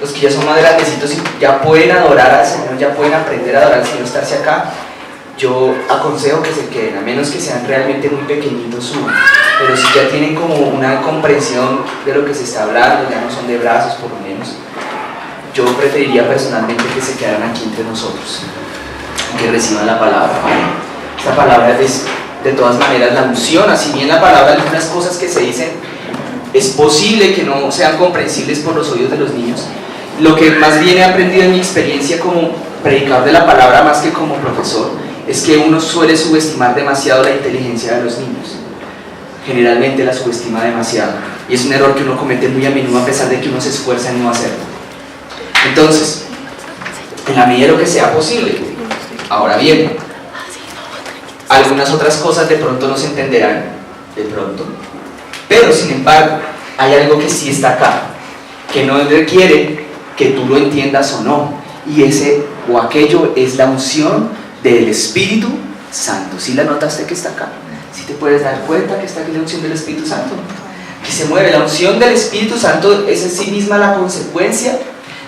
los que ya son más grandecitos y ya pueden adorar al Señor, ya pueden aprender a adorar al Señor, estarse acá, yo aconsejo que se queden, a menos que sean realmente muy pequeñitos, pero si ya tienen como una comprensión de lo que se está hablando, ya no son de brazos por lo menos, yo preferiría personalmente que se quedaran aquí entre nosotros, que reciban la palabra, ¿vale? Esta palabra es de todas maneras la unción, así bien la palabra, algunas cosas que se dicen es posible que no sean comprensibles por los oídos de los niños. Lo que más bien he aprendido en mi experiencia como predicador de la palabra más que como profesor es que uno suele subestimar demasiado la inteligencia de los niños. Generalmente la subestima demasiado y es un error que uno comete muy a menudo a pesar de que uno se esfuerza en no hacerlo. Entonces, en la medida de lo que sea posible. Ahora bien, algunas otras cosas de pronto no se entenderán, de pronto, pero sin embargo hay algo que sí está acá, que no requiere que tú lo entiendas o no, y ese o aquello es la unción del Espíritu Santo. ¿Sí la notaste que está acá? ¿Sí te puedes dar cuenta que está aquí la unción del Espíritu Santo? Que se mueve. La unción del Espíritu Santo es en sí misma la consecuencia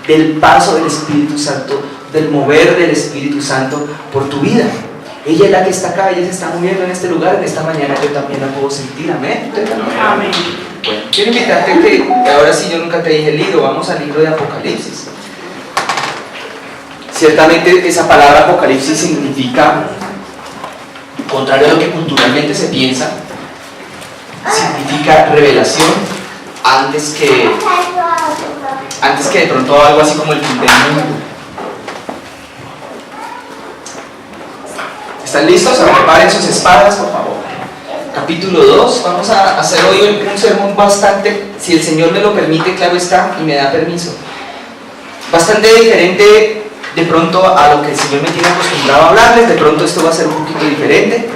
del paso del Espíritu Santo, del mover del Espíritu Santo por tu vida. Ella es la que está acá, ella se está moviendo en este lugar, en esta mañana yo también la puedo sentir, amén. Amén. Bueno, quiero invitarte que ahora sí, yo nunca te dije el libro, vamos al libro de Apocalipsis. Ciertamente esa palabra Apocalipsis significa, contrario a lo que culturalmente se piensa, significa revelación antes que de pronto algo así como el fin del mundo. ¿Están listos? Preparen sus espadas, por favor. Capítulo 2, vamos a hacer hoy un sermón bastante, si el Señor me lo permite, claro está, y me da permiso, bastante diferente de pronto a lo que el Señor me tiene acostumbrado a hablarles. De pronto esto va a ser un poquito diferente,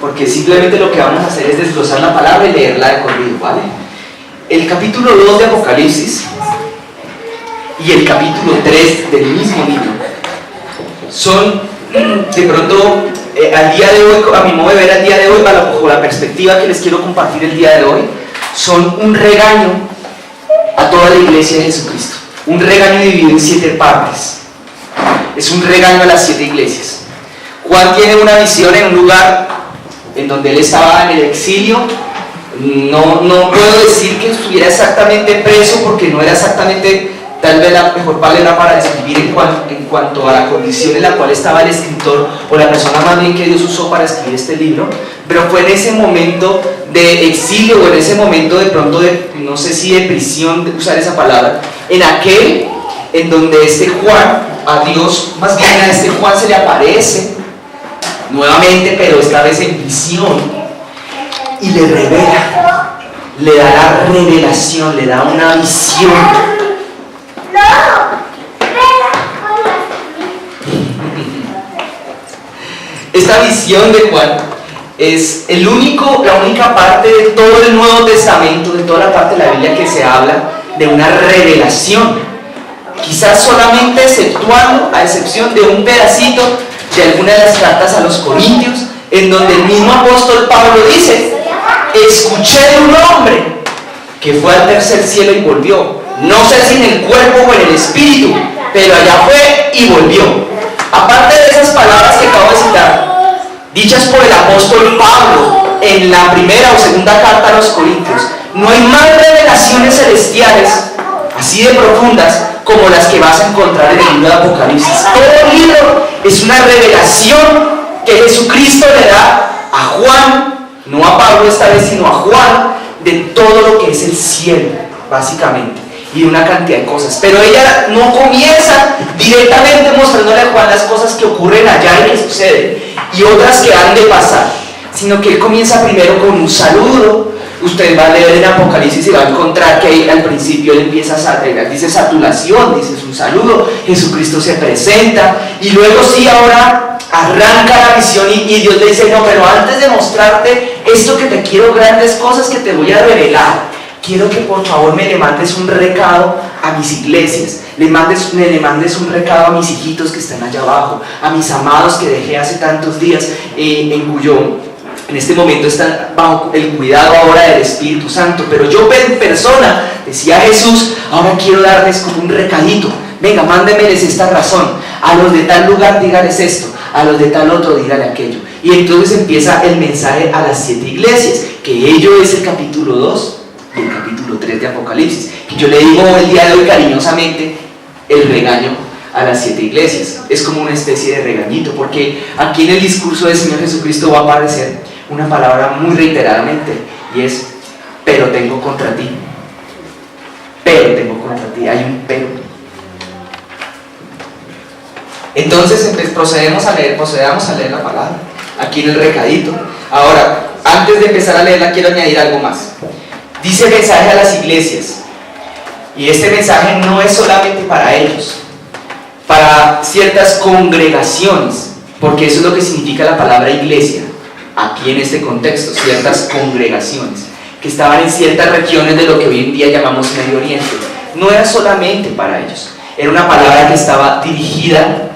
porque simplemente lo que vamos a hacer es desglosar la palabra y leerla de corrido, ¿vale? El capítulo 2 de Apocalipsis y el capítulo 3 del mismo libro son, de pronto, al día de hoy, a mi modo de ver al día de hoy, bajo la perspectiva que les quiero compartir el día de hoy, son un regaño a toda la iglesia de Jesucristo. Un regaño dividido en 7 partes. Es un regaño a las 7 iglesias. Juan tiene una visión en un lugar en donde él estaba en el exilio. No puedo decir que estuviera exactamente preso, porque no era exactamente tal vez la mejor palabra para describir en cuanto a la condición en la cual estaba el escritor o la persona más bien que Dios usó para escribir este libro, pero fue en ese momento de exilio o en ese momento de pronto de, no sé si de prisión, de usar esa palabra, en donde este Juan, a Dios, más bien a este Juan se le aparece nuevamente, pero esta vez en visión, y le revela, le da la revelación, le da una visión. Esta visión de Juan es la única parte de todo el Nuevo Testamento, de toda la parte de la Biblia que se habla de una revelación. Quizás solamente a excepción de un pedacito de alguna de las cartas a los Corintios, en donde el mismo apóstol Pablo dice: escuché de un hombre que fue al tercer cielo y volvió. No sé si en el cuerpo o en el espíritu, pero allá fue y volvió. Aparte de esas palabras que acabo de citar, dichas por el apóstol Pablo en la primera o segunda carta a los Corintios, no hay más revelaciones celestiales así de profundas como las que vas a encontrar en el libro de Apocalipsis. Todo el libro es una revelación que Jesucristo le da a Juan, no a Pablo esta vez, sino a Juan, de todo lo que es el cielo, básicamente, y de una cantidad de cosas. Pero ella no comienza directamente mostrándole a Juan las cosas que ocurren allá y que suceden, y otras que han de pasar, sino que él comienza primero con un saludo. Usted va a leer en Apocalipsis y va a encontrar que ahí al principio él empieza a agregar, dice saturación, dice un saludo, Jesucristo se presenta, y luego sí, ahora arranca la visión y Dios le dice: no, pero antes de mostrarte esto que te quiero, grandes cosas que te voy a revelar, quiero que por favor me le mandes un recado a mis iglesias, le mandes un recado a mis hijitos que están allá abajo, a mis amados que dejé hace tantos días, en cuyo en este momento están bajo el cuidado ahora del Espíritu Santo, pero yo en persona, decía Jesús, ahora quiero darles como un recadito. Venga, mándenmeles esta razón. A los de tal lugar dígales esto, a los de tal otro dígale aquello. Y entonces empieza el mensaje a las 7 iglesias, que ello es el capítulo 2 y el capítulo 3 de Apocalipsis, que yo le digo el día de hoy cariñosamente el regaño a las 7 iglesias. Es como una especie de regañito, porque aquí en el discurso del Señor Jesucristo va a aparecer una palabra muy reiteradamente, y es: pero tengo contra ti. Pero tengo contra ti. Hay un pero. Entonces procedamos a leer la palabra aquí en el recadito. Ahora, antes de empezar a leerla, quiero añadir algo más. Dice mensaje a las iglesias, y este mensaje no es solamente para ellos, para ciertas congregaciones, porque eso es lo que significa la palabra iglesia aquí en este contexto, ciertas congregaciones que estaban en ciertas regiones de lo que hoy en día llamamos Medio Oriente. No era solamente para ellos, era una palabra que estaba dirigida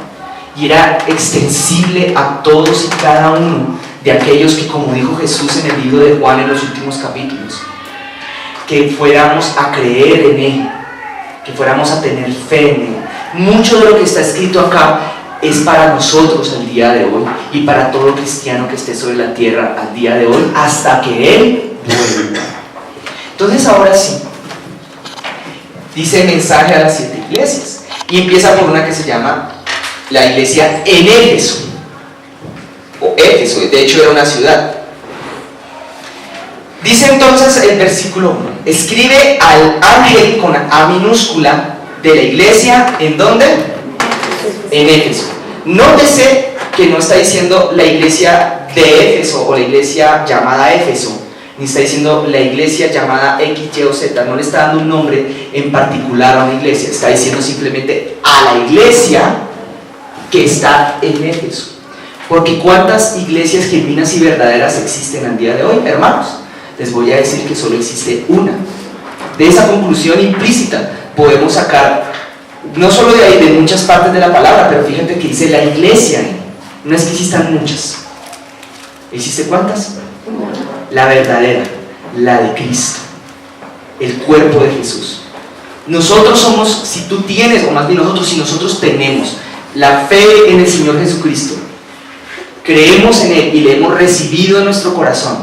y era extensible a todos y cada uno de aquellos que, como dijo Jesús en el libro de Juan en los últimos capítulos, que fuéramos a creer en Él, que fuéramos a tener fe en Él. Mucho de lo que está escrito acá es para nosotros el día de hoy y para todo cristiano que esté sobre la tierra al día de hoy, hasta que Él vuelva. Entonces ahora sí, dice mensaje a las 7 iglesias, y empieza por una que se llama la iglesia en Éfeso, o Éfeso, de hecho era una ciudad. Dice entonces el versículo 1: escribe al ángel con A minúscula de la iglesia, ¿en dónde? En Éfeso. Nótese que no está diciendo la iglesia de Éfeso o la iglesia llamada Éfeso, ni está diciendo la iglesia llamada X, Y o Z, no le está dando un nombre en particular a una iglesia, está diciendo simplemente a la iglesia que está en Éfeso. Porque ¿cuántas iglesias genuinas y verdaderas existen al día de hoy, hermanos? Les voy a decir que solo existe una. De esa conclusión implícita podemos sacar, no solo de ahí, de muchas partes de la palabra, pero fíjate que dice la iglesia, no es que existan muchas. ¿Existe cuántas? La verdadera, la de Cristo, el cuerpo de Jesús. Nosotros somos, si tú tienes, o más bien nosotros, si nosotros tenemos la fe en el Señor Jesucristo, creemos en Él y le hemos recibido en nuestro corazón,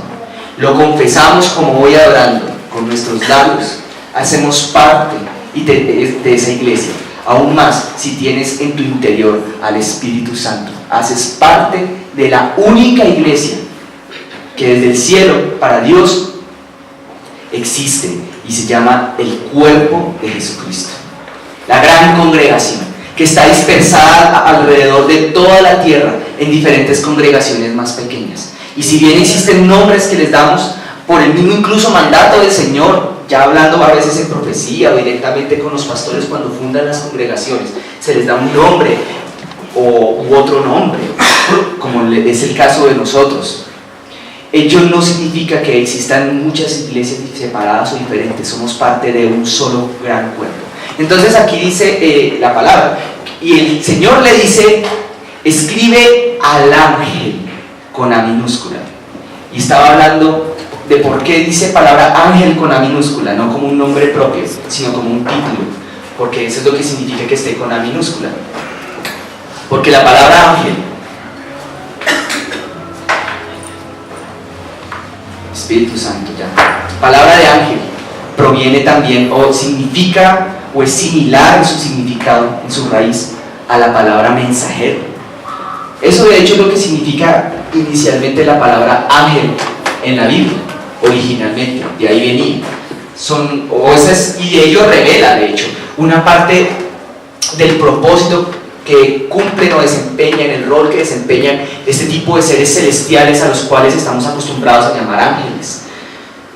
lo confesamos como voy adorando con nuestros labios, hacemos parte de esa iglesia. Aún más, si tienes en tu interior al Espíritu Santo, haces parte de la única iglesia que desde el cielo para Dios existe y se llama el cuerpo de Jesucristo. La gran congregación que está dispersada alrededor de toda la tierra en diferentes congregaciones más pequeñas. Y si bien existen nombres que les damos por el mismo incluso mandato del Señor, ya hablando a veces en profecía o directamente con los pastores cuando fundan las congregaciones, se les da un nombre u otro nombre, como es el caso de nosotros. Ello no significa que existan muchas iglesias separadas o diferentes, somos parte de un solo gran cuerpo. Entonces aquí dice la palabra, y el Señor le dice: escribe al ángel con A minúscula. Y estaba hablando de por qué dice palabra ángel con A minúscula, no como un nombre propio, sino como un título, porque eso es lo que significa que esté con A minúscula. Porque la palabra ángel, Espíritu Santo, ya, palabra de ángel, proviene también o significa o es similar en su significado, en su raíz, a la palabra mensajero. Eso de hecho es lo que significa inicialmente la palabra ángel en la Biblia, originalmente, de ahí venía. Y de ello revela, de hecho, una parte del propósito que cumplen o desempeñan, el rol que desempeñan este tipo de seres celestiales a los cuales estamos acostumbrados a llamar ángeles.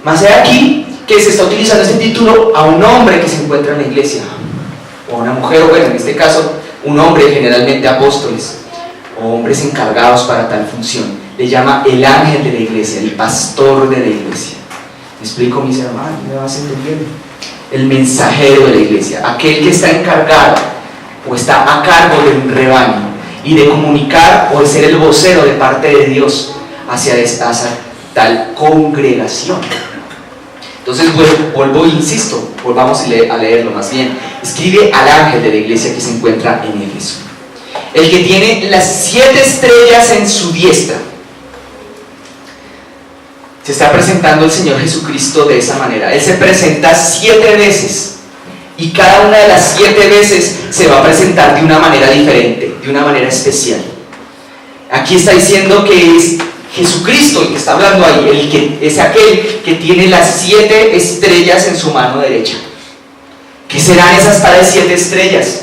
Más allá aquí que se está utilizando este título a un hombre que se encuentra en la iglesia, o a una mujer, o bueno, en este caso, un hombre, generalmente apóstoles, o hombres encargados para tal función. Le llama el ángel de la iglesia, el pastor de la iglesia. ¿Me explico, mis hermanos? ¿Me vas entendiendo? El mensajero de la iglesia, aquel que está encargado o está a cargo de un rebaño y de comunicar o de ser el vocero de parte de Dios hacia tal congregación. Entonces vuelvo e insisto, volvamos a leerlo más bien. Escribe al ángel de la iglesia que se encuentra en Éfeso, el que tiene las 7 estrellas en su diestra. Se está presentando el Señor Jesucristo de esa manera. Él se presenta 7 veces y cada una de las 7 veces se va a presentar de una manera diferente, de una manera especial. Aquí está diciendo que es Jesucristo el que está hablando ahí, el que es aquel que tiene las 7 estrellas en su mano derecha. ¿Qué serán esas tales 7 estrellas?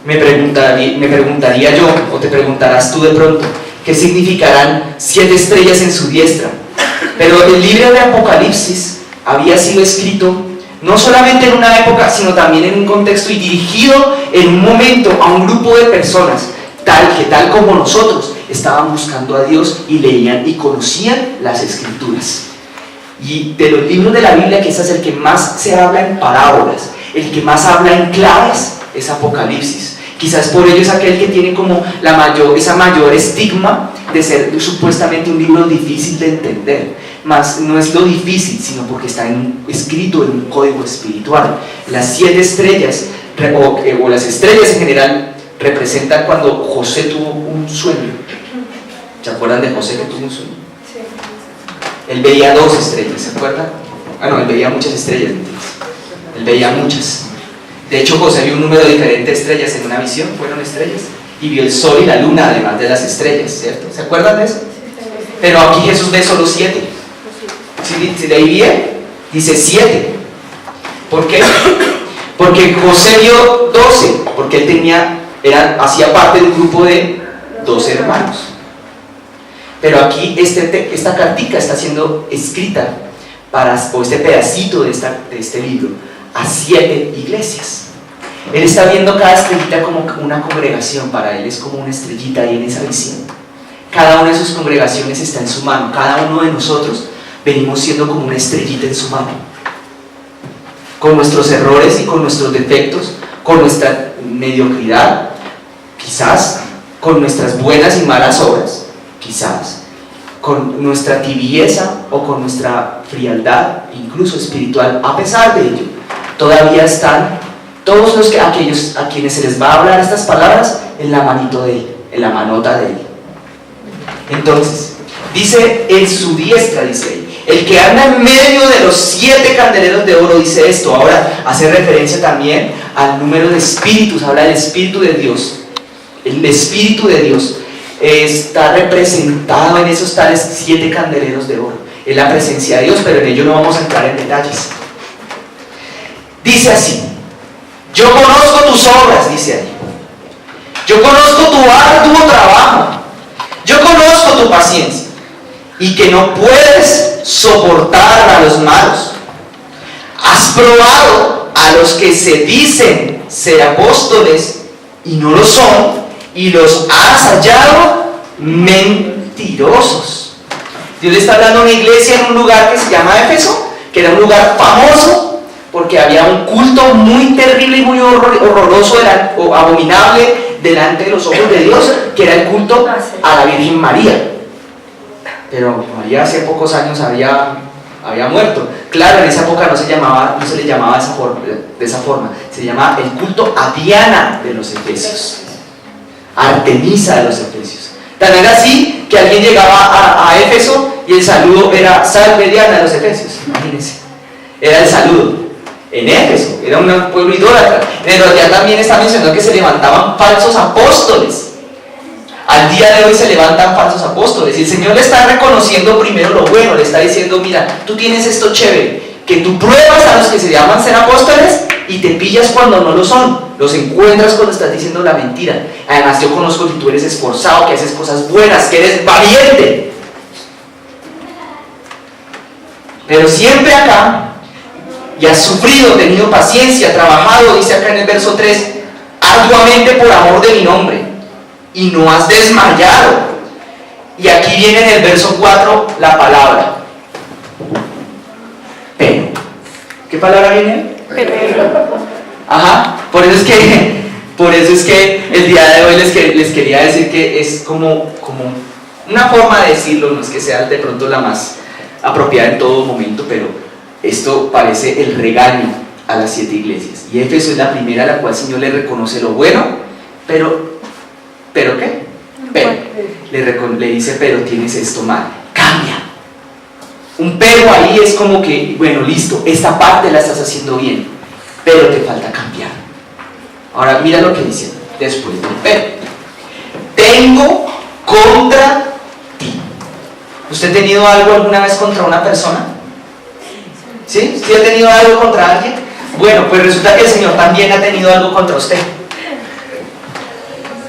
Me preguntaría yo, o te preguntarás tú de pronto, ¿qué significarán 7 estrellas en su diestra? Pero el libro de Apocalipsis había sido escrito no solamente en una época, sino también en un contexto y dirigido en un momento a un grupo de personas tal como nosotros estaban buscando a Dios y leían y conocían las Escrituras. Y de los libros de la Biblia, que ese es el que más se habla en parábolas, el que más habla en claves, es Apocalipsis. Quizás por ello es aquel que tiene como esa mayor estigma de ser supuestamente un libro difícil de entender. Mas no es lo difícil, sino porque está escrito en un código espiritual. Las 7 estrellas, o las estrellas en general, representan cuando José tuvo un sueño. ¿Se acuerdan de José que tuvo un sueño? Sí. Él veía 2 estrellas, ¿se acuerdan? Él veía muchas estrellas. Él veía muchas. De hecho, José vio un número diferente de estrellas en una visión, fueron estrellas. Y vio el sol y la luna, además de las estrellas, ¿cierto? ¿Se acuerdan de eso? Pero aquí Jesús ve solo 7. Si leí bien, dice 7. ¿Por qué? Porque José vio 12, porque él hacía parte de un grupo de 12 hermanos. Pero aquí esta cartica está siendo escrita o este pedacito de este libro a 7 iglesias. Él está viendo cada estrellita como una congregación. Para él es como una estrellita ahí en esa visión. Cada una de sus congregaciones está en su mano. Cada uno de nosotros venimos siendo como una estrellita en su mano, con nuestros errores y con nuestros defectos, con nuestra mediocridad, quizás, con nuestras buenas y malas obras, quizás, con nuestra tibieza o con nuestra frialdad, incluso espiritual. A pesar de ello, todavía están todos aquellos a quienes se les va a hablar estas palabras en la manito de él, en la manota de él. Entonces, dice en su diestra, dice él, el que anda en medio de los 7 candeleros de oro, dice esto. Ahora hace referencia también al número de espíritus, habla del Espíritu de Dios. El Espíritu de Dios está representado en esos tales 7 candeleros de oro. Es la presencia de Dios, pero en ello no vamos a entrar en detalles. Dice así: yo conozco tus obras, dice ahí. Yo conozco tu arduo trabajo. Yo conozco tu paciencia y que no puedes soportar a los malos. Has probado a los que se dicen ser apóstoles y no lo son, y los has hallado mentirosos. Dios le está hablando a una iglesia en un lugar que se llama Éfeso, que era un lugar famoso porque había un culto muy terrible y muy horroroso o abominable delante de los ojos de Dios, que era el culto a la Virgen María. Pero María hace pocos años había muerto. Claro, en esa época no se le llamaba de esa forma. Se llamaba el culto a Diana de los Efesios, Artemisa de los Efesios. Tan era así que alguien llegaba a Éfeso y el saludo era Salve Diana de los Efesios. Imagínense, era el saludo. En Éfeso, era un pueblo idólatra. Pero ya también está mencionando que se levantaban falsos apóstoles. Al día de hoy se levantan falsos apóstoles. Y el Señor le está reconociendo primero lo bueno. Le está diciendo: mira, tú tienes esto chévere, que tú pruebas a los que se llaman ser apóstoles y te pillas cuando no lo son. Los encuentras cuando estás diciendo la mentira. Además, yo conozco que tú eres esforzado, que haces cosas buenas, que eres valiente. Pero siempre acá, y has sufrido, tenido paciencia, trabajado, dice acá en el verso 3, arduamente por amor de mi nombre, y no has desmayado. Y aquí viene en el verso 4 la palabra pero. ¿Qué palabra viene? Pero. Ajá, por eso es que el día de hoy les quería decir que es como una forma de decirlo, no es que sea de pronto la más apropiada en todo momento, pero esto parece el regaño a las 7 iglesias. Y Éfeso es la primera a la cual el Señor le reconoce lo bueno, pero ¿qué? Pero le dice, pero tienes esto mal, cambia. Un pero ahí es como que, bueno, listo, esta parte la estás haciendo bien, pero te falta cambiar. Ahora mira lo que dice después del pero. Tengo contra ti. ¿Usted ha tenido algo alguna vez contra una persona? ¿Sí? ¿Sí ha tenido algo contra alguien? Bueno, pues resulta que el Señor también ha tenido algo contra usted.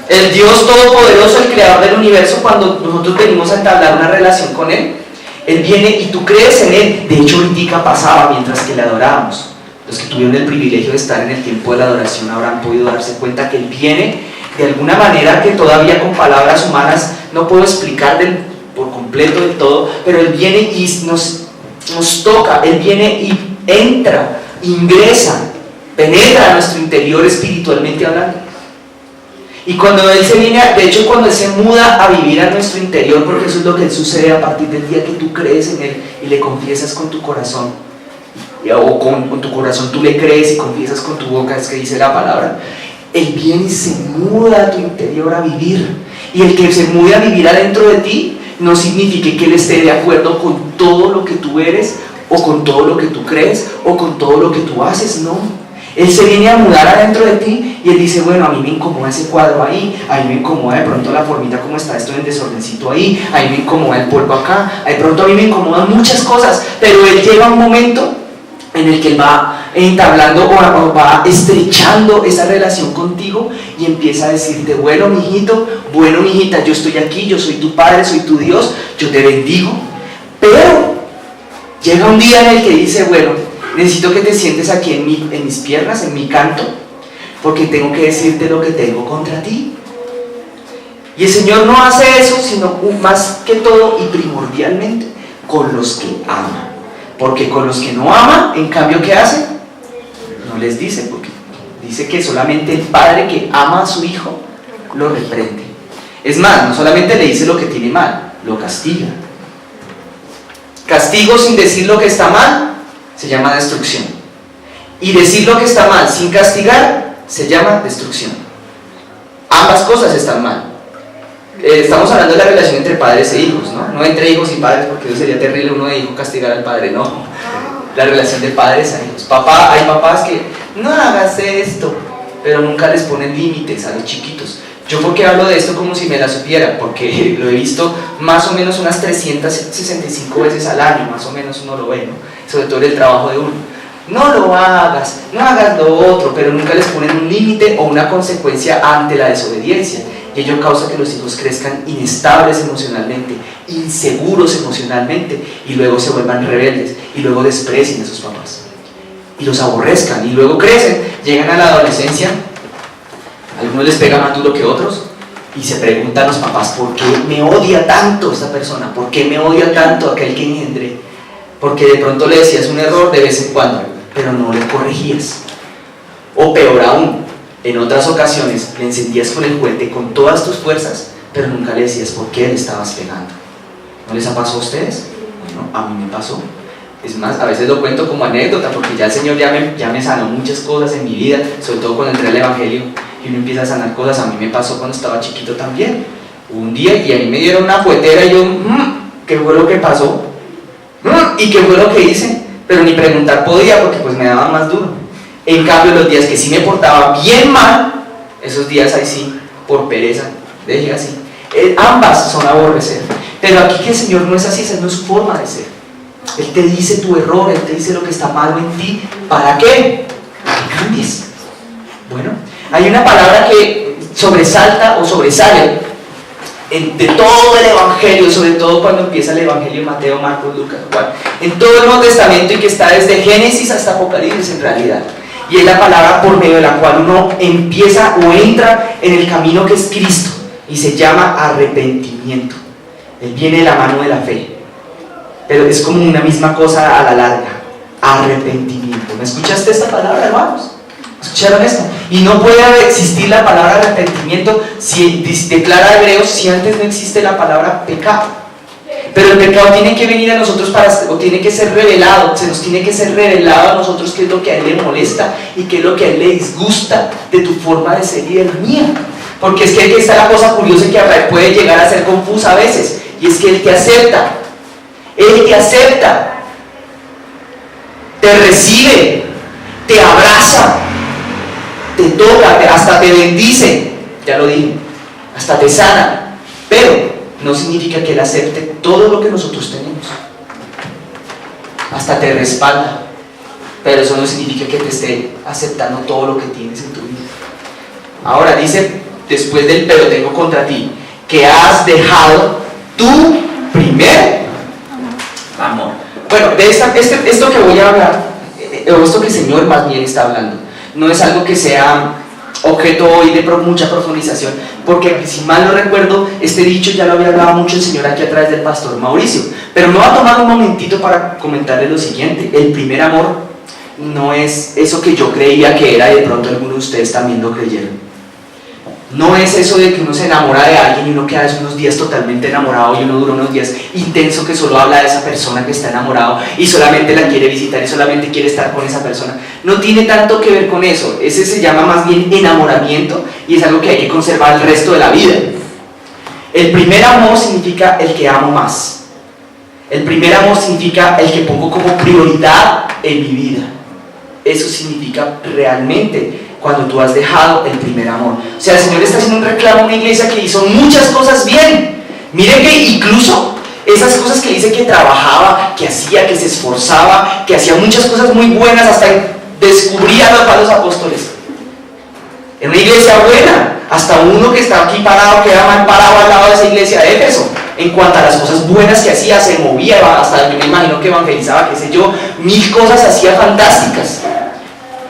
El Dios Todopoderoso, el Creador del universo, cuando nosotros venimos a entablar una relación con Él, Él viene y tú crees en Él. De hecho, ahorita pasaba mientras que le adorábamos. Los que tuvieron el privilegio de estar en el tiempo de la adoración habrán podido darse cuenta que Él viene de alguna manera que todavía con palabras humanas no puedo explicar por completo del todo, pero Él viene y nos toca, Él viene y entra, ingresa, penetra a nuestro interior espiritualmente hablando. Y cuando Él se viene, de hecho cuando Él se muda a vivir a nuestro interior, porque eso es lo que sucede a partir del día que tú crees en Él y le confiesas con tu corazón, o con tu corazón tú le crees y confiesas con tu boca, es que dice la palabra, Él viene y se muda a tu interior a vivir. Y el que se mude a vivir adentro de ti no significa que Él esté de acuerdo con todo lo que tú eres, o con todo lo que tú crees, o con todo lo que tú haces, no. Él se viene a mudar adentro de ti y Él dice, bueno, a mí me incomoda ese cuadro ahí, a mí me incomoda de pronto la formita como está esto en desordencito ahí, a mí me incomoda el polvo acá, de pronto a mí me incomodan muchas cosas, pero Él llega un momento en el que Él va entablando o va estrechando esa relación contigo y empieza a decirte, bueno mijito, bueno mijita, yo estoy aquí, yo soy tu Padre, soy tu Dios, yo te bendigo. Pero llega un día en el que dice, bueno, necesito que te sientes aquí en mis piernas, en mi canto, porque tengo que decirte lo que tengo contra ti. Y el Señor no hace eso, sino más que todo y primordialmente con los que ama. Porque con los que no ama, en cambio, ¿qué hace? No les dice, porque dice que solamente el Padre que ama a su Hijo lo reprende. Es más, no solamente le dice lo que tiene mal, lo castiga. Castigo sin decir lo que está mal se llama destrucción. Y decir lo que está mal sin castigar se llama destrucción. Ambas cosas están mal. Estamos hablando de la relación entre padres e hijos, ¿no? No entre hijos y padres, porque eso sería terrible uno de hijo castigar al padre, no. La relación de padres a hijos. Hay papás que no hagas esto, pero nunca les ponen límites a los chiquitos. Yo porque hablo de esto como si me la supiera, porque lo he visto más o menos unas 365 veces al año, más o menos uno lo ve, ¿no? Sobre todo en el trabajo de uno. No lo hagas, no hagas lo otro, pero nunca les ponen un límite o una consecuencia ante la desobediencia. Y ello causa que los hijos crezcan inestables emocionalmente, inseguros emocionalmente, y luego se vuelvan rebeldes, y luego desprecien a sus papás, y los aborrezcan, y luego crecen, llegan a la adolescencia, algunos les pega más duro que otros, y se preguntan los papás, ¿por qué me odia tanto esta persona? ¿Por qué me odia tanto aquel que engendré? Porque de pronto le decías un error de vez en cuando, pero no le corregías. O peor aún, en otras ocasiones le encendías con el juguete con todas tus fuerzas, pero nunca le decías por qué le estabas pegando. ¿No les ha pasado a ustedes? Bueno, a mí me pasó. Es más, a veces lo cuento como anécdota, porque ya el Señor ya me sanó muchas cosas en mi vida, sobre todo cuando entré al Evangelio y uno empieza a sanar cosas. A mí me pasó cuando estaba chiquito también. Un día y a mí me dieron una fuetera y yo, ¿qué fue lo que pasó? ¿Y qué fue lo que hice? Pero ni preguntar podía, porque pues me daba más duro. En cambio, los días que sí me portaba bien mal, esos días ahí sí, por pereza, deje así. Ambas son aborrecer. Pero aquí que el Señor no es así, esa no es su forma de ser. Él te dice tu error, Él te dice lo que está malo en ti. ¿Para qué? Para que cambies. Bueno, hay una palabra que sobresalta o sobresale de todo el Evangelio, sobre todo cuando empieza el Evangelio, Mateo, Marcos, Lucas, Juan, en todo el Nuevo Testamento, y que está desde Génesis hasta Apocalipsis en realidad. Y es la palabra por medio de la cual uno empieza o entra en el camino que es Cristo, y se llama arrepentimiento. Él viene de la mano de la fe, pero es como una misma cosa a la larga. Arrepentimiento. ¿Me escuchaste esta palabra, hermanos? ¿Escucharon esto? Y no puede existir la palabra arrepentimiento si declara Hebreos si antes no existe la palabra pecado. Pero el pecado tiene que venir a nosotros o tiene que ser revelado, se nos tiene que ser revelado a nosotros qué es lo que a Él le molesta y qué es lo que a Él le disgusta de tu forma de ser y de la mía. Porque es que aquí está la cosa curiosa que puede llegar a ser confusa a veces, y es que Él te acepta, te recibe, te abraza, te toca, hasta te bendice, ya lo dije, hasta te sana, pero no significa que Él acepte todo lo que nosotros tenemos. Hasta te respalda, pero eso no significa que te esté aceptando todo lo que tienes en tu vida. Ahora dice, después del pero tengo contra ti, que has dejado tu primer amor. Bueno, de esto que voy a hablar, o esto que el Señor más bien está hablando, no es algo que sea objeto hoy de mucha profundización, porque si mal no recuerdo, este dicho ya lo había hablado mucho el Señor aquí a través del pastor Mauricio, pero me voy a tomar un momentito para comentarles lo siguiente. El primer amor no es eso que yo creía que era, y de pronto algunos de ustedes también lo creyeron. No es eso de que uno se enamora de alguien y uno queda unos días totalmente enamorado y uno dura unos días intenso que solo habla de esa persona que está enamorado y solamente la quiere visitar y solamente quiere estar con esa persona. No tiene tanto que ver con eso. Ese se llama más bien enamoramiento y es algo que hay que conservar el resto de la vida. El primer amor significa el que amo más. El primer amor significa el que pongo como prioridad en mi vida. Eso significa realmente cuando tú has dejado el primer amor. O sea, el Señor está haciendo un reclamo a una iglesia que hizo muchas cosas bien. Miren que incluso esas cosas que dice que trabajaba, que hacía, que se esforzaba, que hacía muchas cosas muy buenas, hasta descubría a los apóstoles. En una iglesia buena, hasta uno que está aquí parado, queda mal parado al lado de esa iglesia de Éfeso. En cuanto a las cosas buenas que hacía, se movía, hasta yo me imagino que evangelizaba, qué sé yo, 1000 cosas hacía fantásticas.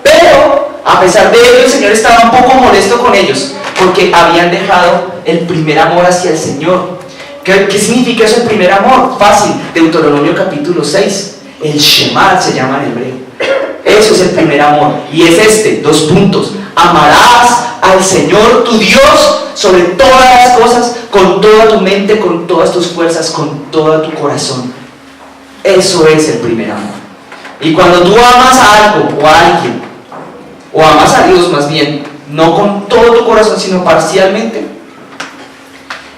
Pero a pesar de ello, el Señor estaba un poco molesto con ellos, porque habían dejado el primer amor hacia el Señor. ¿Qué significa eso, el primer amor? Fácil, Deuteronomio capítulo 6, el Shema se llama en hebreo. Eso es el primer amor, y es 2 puntos: amarás al Señor tu Dios sobre todas las cosas, con toda tu mente, con todas tus fuerzas, con todo tu corazón. Eso es el primer amor. Y cuando tú amas a algo o a alguien, o amas a Dios más bien, no con todo tu corazón sino parcialmente,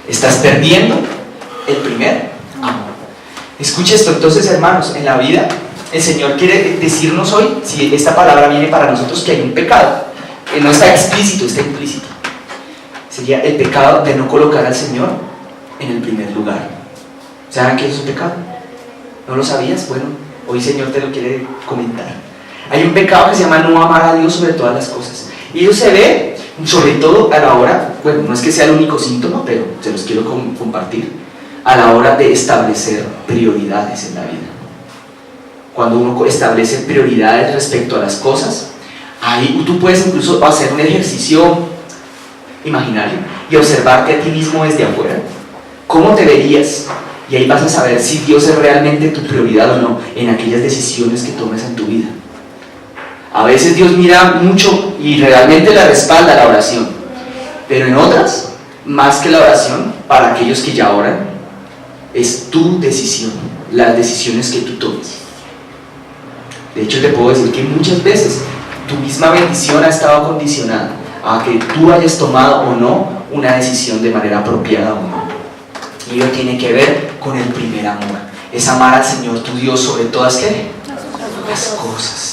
estás perdiendo el primer amor. Escuche esto entonces, hermanos, en la vida el Señor quiere decirnos hoy, si esta palabra viene para nosotros, que hay un pecado, que no está explícito, está implícito. Sería el pecado de no colocar al Señor en el primer lugar. ¿Saben qué es un pecado? ¿No lo sabías? Bueno, hoy el Señor te lo quiere comentar. Hay un pecado que se llama no amar a Dios sobre todas las cosas. Y eso se ve sobre todo a la hora, bueno, no es que sea el único síntoma, pero se los quiero compartir, a la hora de establecer prioridades en la vida. Cuando uno establece prioridades respecto a las cosas, ahí tú puedes incluso hacer un ejercicio imaginario y observarte a ti mismo desde afuera. ¿Cómo te verías? Y ahí vas a saber si Dios es realmente tu prioridad o no en aquellas decisiones que tomes en tu vida. A veces Dios mira mucho y realmente la respalda la oración, pero en otras, más que la oración, para aquellos que ya oran, es tu decisión, las decisiones que tú tomes. De hecho, te puedo decir que muchas veces tu misma bendición ha estado condicionada a que tú hayas tomado o no una decisión de manera apropiada o no. Y ello tiene que ver con el primer amor, es amar al Señor tu Dios sobre todas las cosas.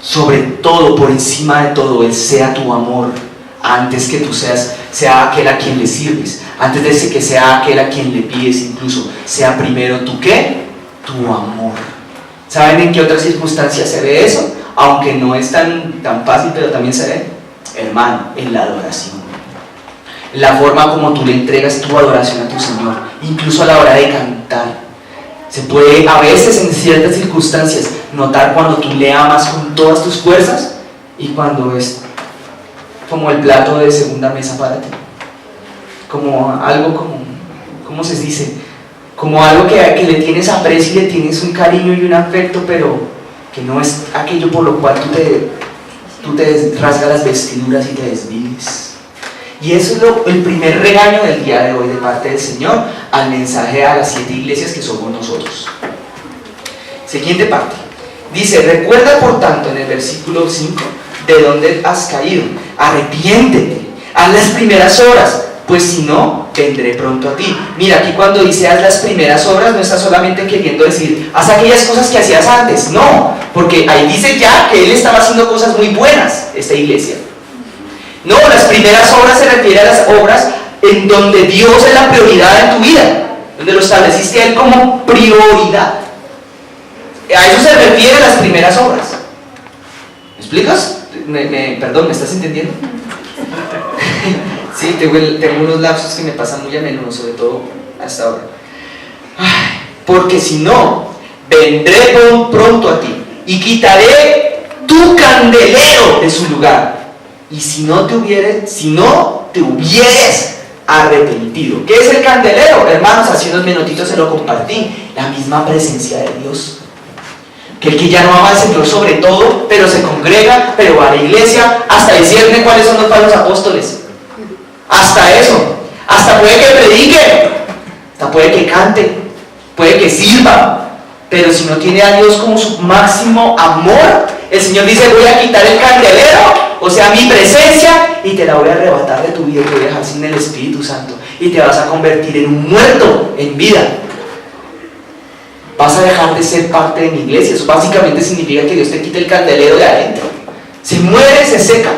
Sobre todo, por encima de todo, Él sea tu amor, antes que tú sea aquel a quien le sirves, antes de que sea aquel a quien le pides, incluso sea primero tu ¿qué? Tu amor. ¿Saben en qué otras circunstancias se ve eso? Aunque no es tan fácil, pero también se ve, hermano, en la adoración. La forma como tú le entregas tu adoración a tu Señor, incluso a la hora de cantar. Se puede a veces en ciertas circunstancias notar cuando tú le amas con todas tus fuerzas y cuando es como el plato de segunda mesa para ti, como algo ¿cómo se dice? Como algo que le tienes aprecio y le tienes un cariño y un afecto, pero que no es aquello por lo cual tú tú te rasgas las vestiduras y te desvives. Y eso es el primer regaño del día de hoy de parte del Señor al mensaje a las 7 iglesias que somos nosotros. Siguiente parte. Dice, recuerda por tanto en el versículo 5 de dónde has caído. Arrepiéntete, haz las primeras obras, pues si no, vendré pronto a ti. Mira, aquí cuando dice haz las primeras obras, no está solamente queriendo decir haz aquellas cosas que hacías antes. No, porque ahí dice ya que él estaba haciendo cosas muy buenas, esta iglesia. No, las primeras obras se refiere a las obras en donde Dios es la prioridad en tu vida, donde lo estableciste a él como prioridad. A eso se refiere las primeras obras. ¿Me explicas? Perdón, ¿me estás entendiendo? Sí, tengo unos lapsos que me pasan muy a menudo, sobre todo hasta ahora. Porque si no, vendré pronto a ti y quitaré tu candelero de su lugar. Y si no te hubieres arrepentido. ¿Qué es el candelero? Hermanos, hace unos minutitos se lo compartí. La misma presencia de Dios. Que el que ya no ama al Señor sobre todo, pero se congrega, pero va a la iglesia, hasta discierne cuáles son los falsos apóstoles. Hasta eso. Hasta puede que predique, hasta puede que cante, puede que sirva, pero si no tiene a Dios como su máximo amor, el Señor dice, voy a quitar el candelero, o sea, mi presencia, y te la voy a arrebatar de tu vida, te voy a dejar sin el Espíritu Santo, y te vas a convertir en un muerto en vida. Vas a dejar de ser parte de mi iglesia. Eso básicamente significa que Dios te quita el candelero de adentro. Se muere, se seca.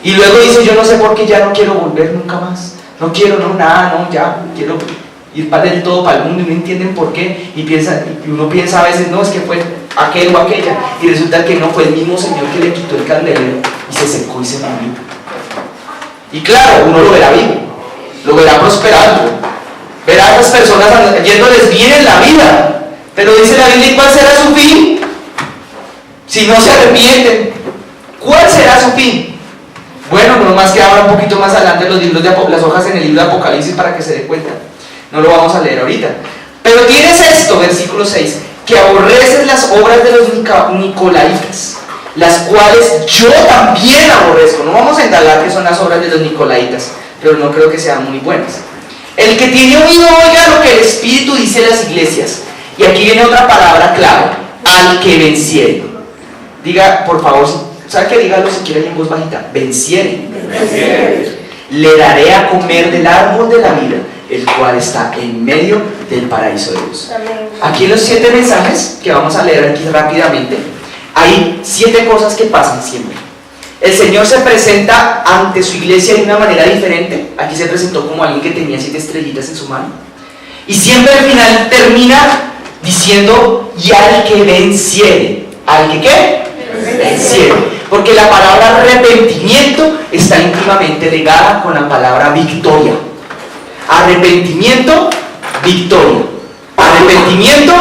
Y luego dice, yo no sé por qué ya no quiero volver nunca más. No quiero, no, nada, no, ya quiero ir para del todo para el mundo, y no entienden por qué. Y uno piensa a veces, no, es que fue aquel o aquella. Y resulta que no, fue el mismo Señor que le quitó el candelero y se secó y se murió. Y claro, uno lo verá vivo, lo verá prosperando, verá a esas personas yéndoles bien en la vida. Pero dice la Biblia, ¿cuál será su fin? Si no se arrepienten, ¿cuál será su fin? Bueno, no más que abra un poquito más adelante los libros las hojas en el libro de Apocalipsis para que se dé cuenta. No lo vamos a leer ahorita. Pero tienes esto, versículo 6, que aborreces las obras de los nicolaitas, las cuales yo también aborrezco. No vamos a indagar qué son las obras de los nicolaitas, pero no creo que sean muy buenas. El que tiene oído oiga lo que el Espíritu dice a las iglesias. Y aquí viene otra palabra clave, al que venciere. Diga, por favor, ¿sabe qué? Dígalo si quiere en voz bajita. Venciere. Le daré a comer del árbol de la vida, el cual está en medio del paraíso de Dios. Aquí en los 7 mensajes que vamos a leer aquí rápidamente, hay 7 cosas que pasan siempre. El Señor se presenta ante su iglesia de una manera diferente. Aquí se presentó como alguien que tenía 7 estrellitas en su mano. Y siempre al final termina diciendo, y al que venciere. ¿Al que qué? Venciere. Porque la palabra arrepentimiento está íntimamente ligada con la palabra victoria. Arrepentimiento, victoria. Arrepentimiento,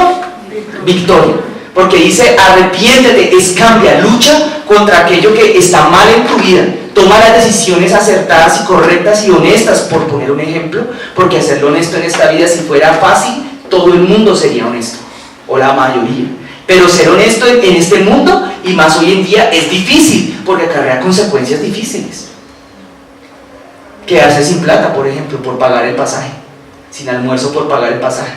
victoria. Porque dice, arrepiéntete, es cambia, lucha contra aquello que está mal en tu vida. Toma las decisiones acertadas y correctas y honestas, por poner un ejemplo. Porque hacerlo honesto en esta vida, si fuera fácil, todo el mundo sería honesto, o la mayoría. Pero ser honesto en este mundo, y más hoy en día, es difícil, porque acarrea consecuencias difíciles. Quedarse sin plata, por ejemplo, por pagar el pasaje, sin almuerzo por pagar el pasaje.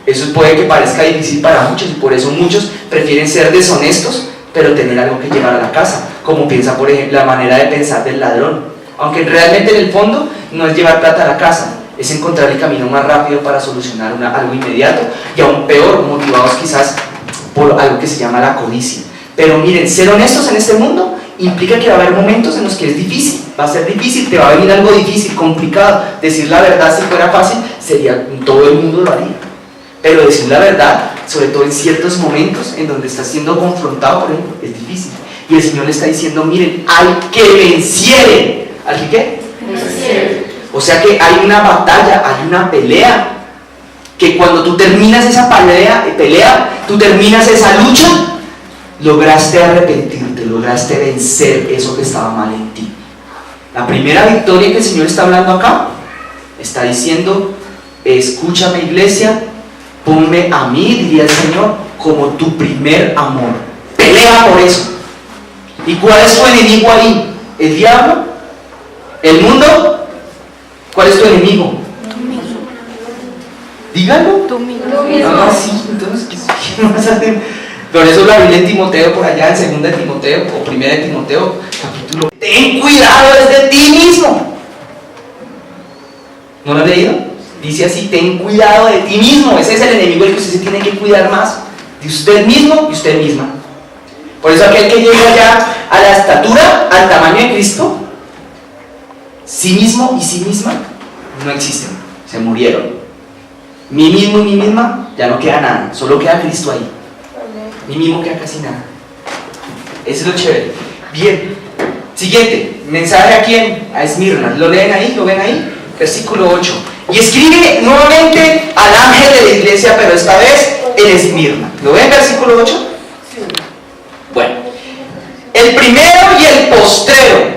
Eso puede que parezca difícil para muchos, y por eso muchos prefieren ser deshonestos, pero tener algo que llevar a la casa, como piensa, por ejemplo, la manera de pensar del ladrón. Aunque realmente en el fondo no es llevar plata a la casa, es encontrar el camino más rápido para solucionar algo inmediato, y aún peor, motivados quizás por algo que se llama la codicia. Pero miren, ser honestos en este mundo implica que va a haber momentos en los que es difícil, va a ser difícil, te va a venir algo difícil, complicado. Decir la verdad, si fuera fácil, todo el mundo lo haría. Pero decir la verdad, sobre todo en ciertos momentos en donde estás siendo confrontado, por ejemplo, es difícil. Y el Señor le está diciendo, miren, al que venciere. ¿Al que qué? Venciere. O sea que hay una batalla, hay una pelea, que cuando tú terminas esa pelea, tú terminas esa lucha, lograste arrepentirte, lograste vencer eso que estaba mal en ti. La primera victoria que el Señor está hablando acá, está diciendo, escúchame iglesia, ponme a mí, diría el Señor, como tu primer amor. Pelea por eso. ¿Y cuál es tu enemigo ahí? ¿El diablo? ¿El mundo? ¿Cuál es tu enemigo? Dígalo. Tú mismo. Ah, sí, entonces, ¿qué más hacer? Por eso la Biblia en Timoteo, por allá en 2 de Timoteo o 1 de Timoteo, capítulo: ten cuidado desde ti mismo. ¿No lo has leído? Dice así: ten cuidado de ti mismo. Ese es el enemigo, el que usted se tiene que cuidar más, de usted mismo y usted misma. Por eso aquel que llega ya a la estatura, al tamaño de Cristo, sí mismo y sí misma no existen, se murieron. Mí mismo y mí misma ya no queda nada, solo queda Cristo ahí. Mí mismo queda casi nada. Eso es lo chévere. Bien, siguiente mensaje. ¿A quién? A Esmirna. ¿Lo leen ahí? ¿Lo ven ahí? Versículo 8. Y escribe nuevamente al ángel de la iglesia, pero esta vez en Esmirna. ¿Lo ven? Versículo 8. Bueno, el primero y el postrero,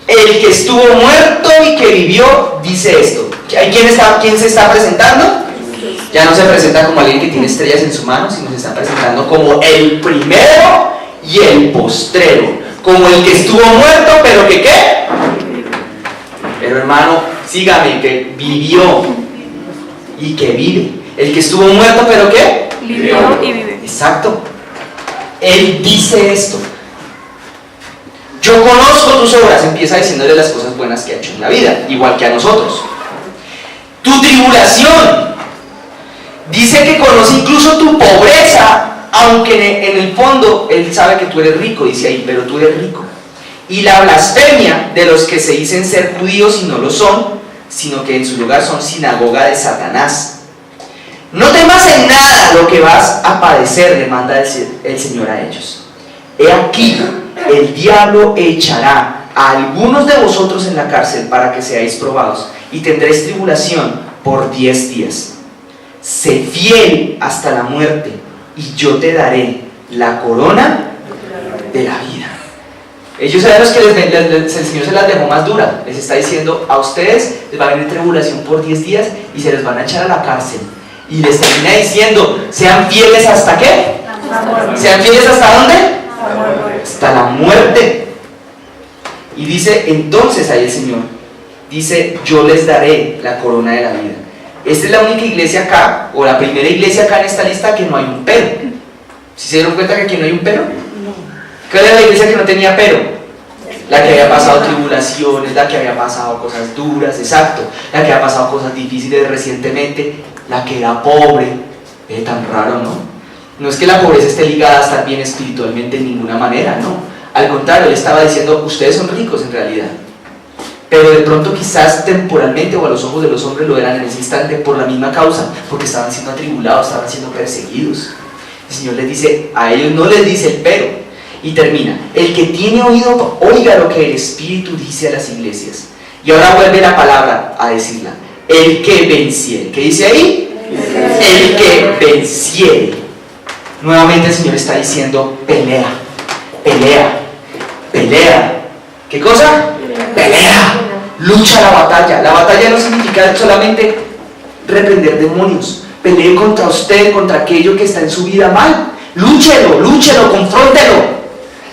el que estuvo muerto y que vivió, dice esto. ¿Quién se está presentando? Ya no se presenta como alguien que tiene estrellas en su mano, sino se está presentando como el primero y el postrero, como el que estuvo muerto, pero que ¿qué? Pero hermano, sígame, que vivió y que vive. El que estuvo muerto, pero ¿qué? Vivió y vive. Exacto. Él dice esto: yo conozco tus obras, empieza diciéndole las cosas buenas que ha hecho en la vida, igual que a nosotros. Tu tribulación, dice que conoce incluso tu pobreza, aunque en el fondo él sabe que tú eres rico, dice ahí, pero tú eres rico. Y la blasfemia de los que se dicen ser judíos y no lo son, sino que en su lugar son sinagoga de Satanás. No temas en nada lo que vas a padecer, le manda el Señor a ellos. He aquí, el diablo echará a algunos de vosotros en la cárcel para que seáis probados, y tendréis tribulación por 10 días. Sé fiel hasta la muerte, y yo te daré la corona de la vida. Ellos eran los que el Señor se las dejó más dura. Les está diciendo: a ustedes les va a venir tribulación por 10 días y se les van a echar a la cárcel. Y les termina diciendo: sean fieles hasta ¿qué? ¿Sean fieles hasta dónde? Hasta la muerte. Y dice entonces ahí el Señor, dice: yo les daré la corona de la vida. Esta es la única iglesia acá, o la primera iglesia acá en esta lista, que no hay un pero. ¿Sí se dieron cuenta que aquí no hay un pero? ¿Cuál era la iglesia que no tenía pero? La que había pasado tribulaciones, la que había pasado cosas duras, exacto, la que había pasado cosas difíciles recientemente, la que era pobre. Tan raro, ¿no? No es que la pobreza esté ligada a estar bien espiritualmente en ninguna manera, no. Al contrario, él estaba diciendo: ustedes son ricos en realidad, pero de pronto quizás temporalmente o a los ojos de los hombres lo eran en ese instante por la misma causa, porque estaban siendo atribulados, estaban siendo perseguidos. El Señor les dice, a ellos no les dice el pero. Y termina: el que tiene oído, oiga lo que el Espíritu dice a las iglesias. Y ahora vuelve la palabra a decirla: el que venciere. ¿Qué dice ahí? El que venciere. Nuevamente el Señor está diciendo: pelea, pelea, pelea. ¿Qué cosa? Pelea, lucha la batalla. La batalla no significa solamente reprender demonios. Pelee contra usted, contra aquello que está en su vida mal. Lúchelo, lúchelo, confróntelo.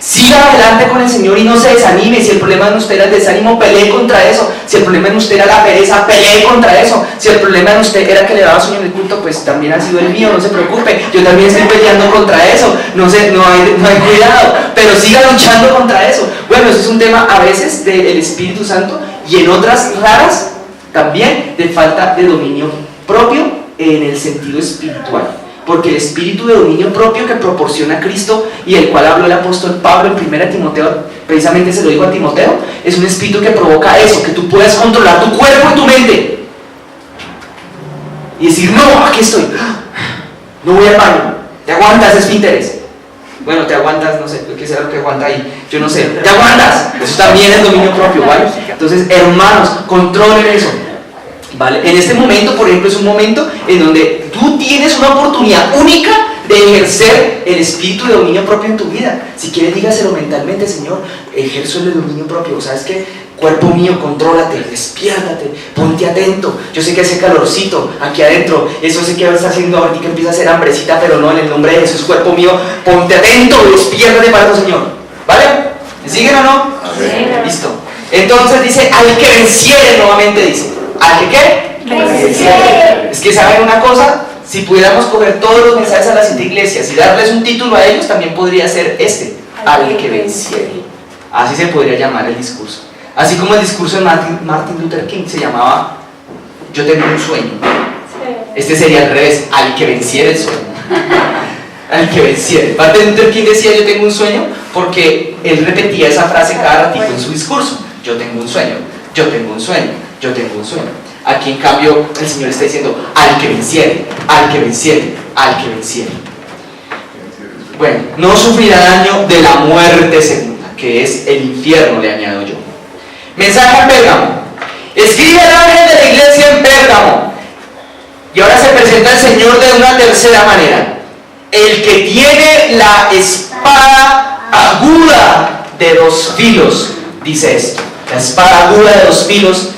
Siga adelante con el Señor y no se desanime. Si el problema en usted era el desánimo, pelee contra eso. Si el problema en usted era la pereza, pelee contra eso. Si el problema en usted era que le daba sueño en el culto, pues también ha sido el mío, no se preocupe. Yo también estoy peleando contra eso. No hay cuidado, pero siga luchando contra eso. Bueno, eso es un tema a veces del Espíritu Santo, y en otras raras también de falta de dominio propio en el sentido espiritual. Porque el espíritu de dominio propio que proporciona Cristo, y el cual habló el apóstol Pablo en 1 Timoteo, precisamente se lo dijo a Timoteo, es un espíritu que provoca eso, que tú puedas controlar tu cuerpo y tu mente. Y decir: no, aquí estoy, no voy al baño, te aguantas, esfínteres. Bueno, te aguantas, no sé, ¿qué será lo que aguanta ahí? Yo no sé, te aguantas, eso también es dominio propio, ¿vale? Entonces, hermanos, controlen eso. ¿Vale? En este momento, por ejemplo, es un momento en donde tú tienes una oportunidad única de ejercer el espíritu de dominio propio en tu vida. Si quieres, dígaselo mentalmente: Señor, ejerzo el dominio propio. ¿Sabes qué? Cuerpo mío, contrólate, despiértate, ponte atento. Yo sé que hace calorcito aquí adentro, eso sé que está haciendo ahorita que empieza a hacer hambrecita, pero no, en el nombre de Jesús, cuerpo mío, ponte atento, despiértate para tu Señor. ¿Vale? ¿Me siguen o no? Amén. Listo. Entonces dice, al que venciere, nuevamente dice. ¿Al que qué? Venciere. Es que saben una cosa, si pudiéramos coger todos los mensajes a las 7 iglesias y darles un título a ellos, también podría ser este, al que venciere. Así se podría llamar el discurso. Así como el discurso de Martin Luther King se llamaba Yo tengo un sueño. Este sería al revés, al que venciere el sueño. Al que venciere. Martin Luther King decía yo tengo un sueño porque él repetía esa frase cada ratito en su discurso. Yo tengo un sueño, yo tengo un sueño, yo tengo un sueño. Aquí en cambio el Señor está diciendo al que venciere, al que venciere, al que venciere. Bueno, no sufrirá daño de la muerte segunda, que es el infierno, le añado yo. Mensaje a Pérgamo. Escribe al ángel de la iglesia en Pérgamo. Y ahora se presenta el Señor de una tercera manera. El que tiene la espada aguda de 2 filos, dice esto. La espada aguda de 2 filos,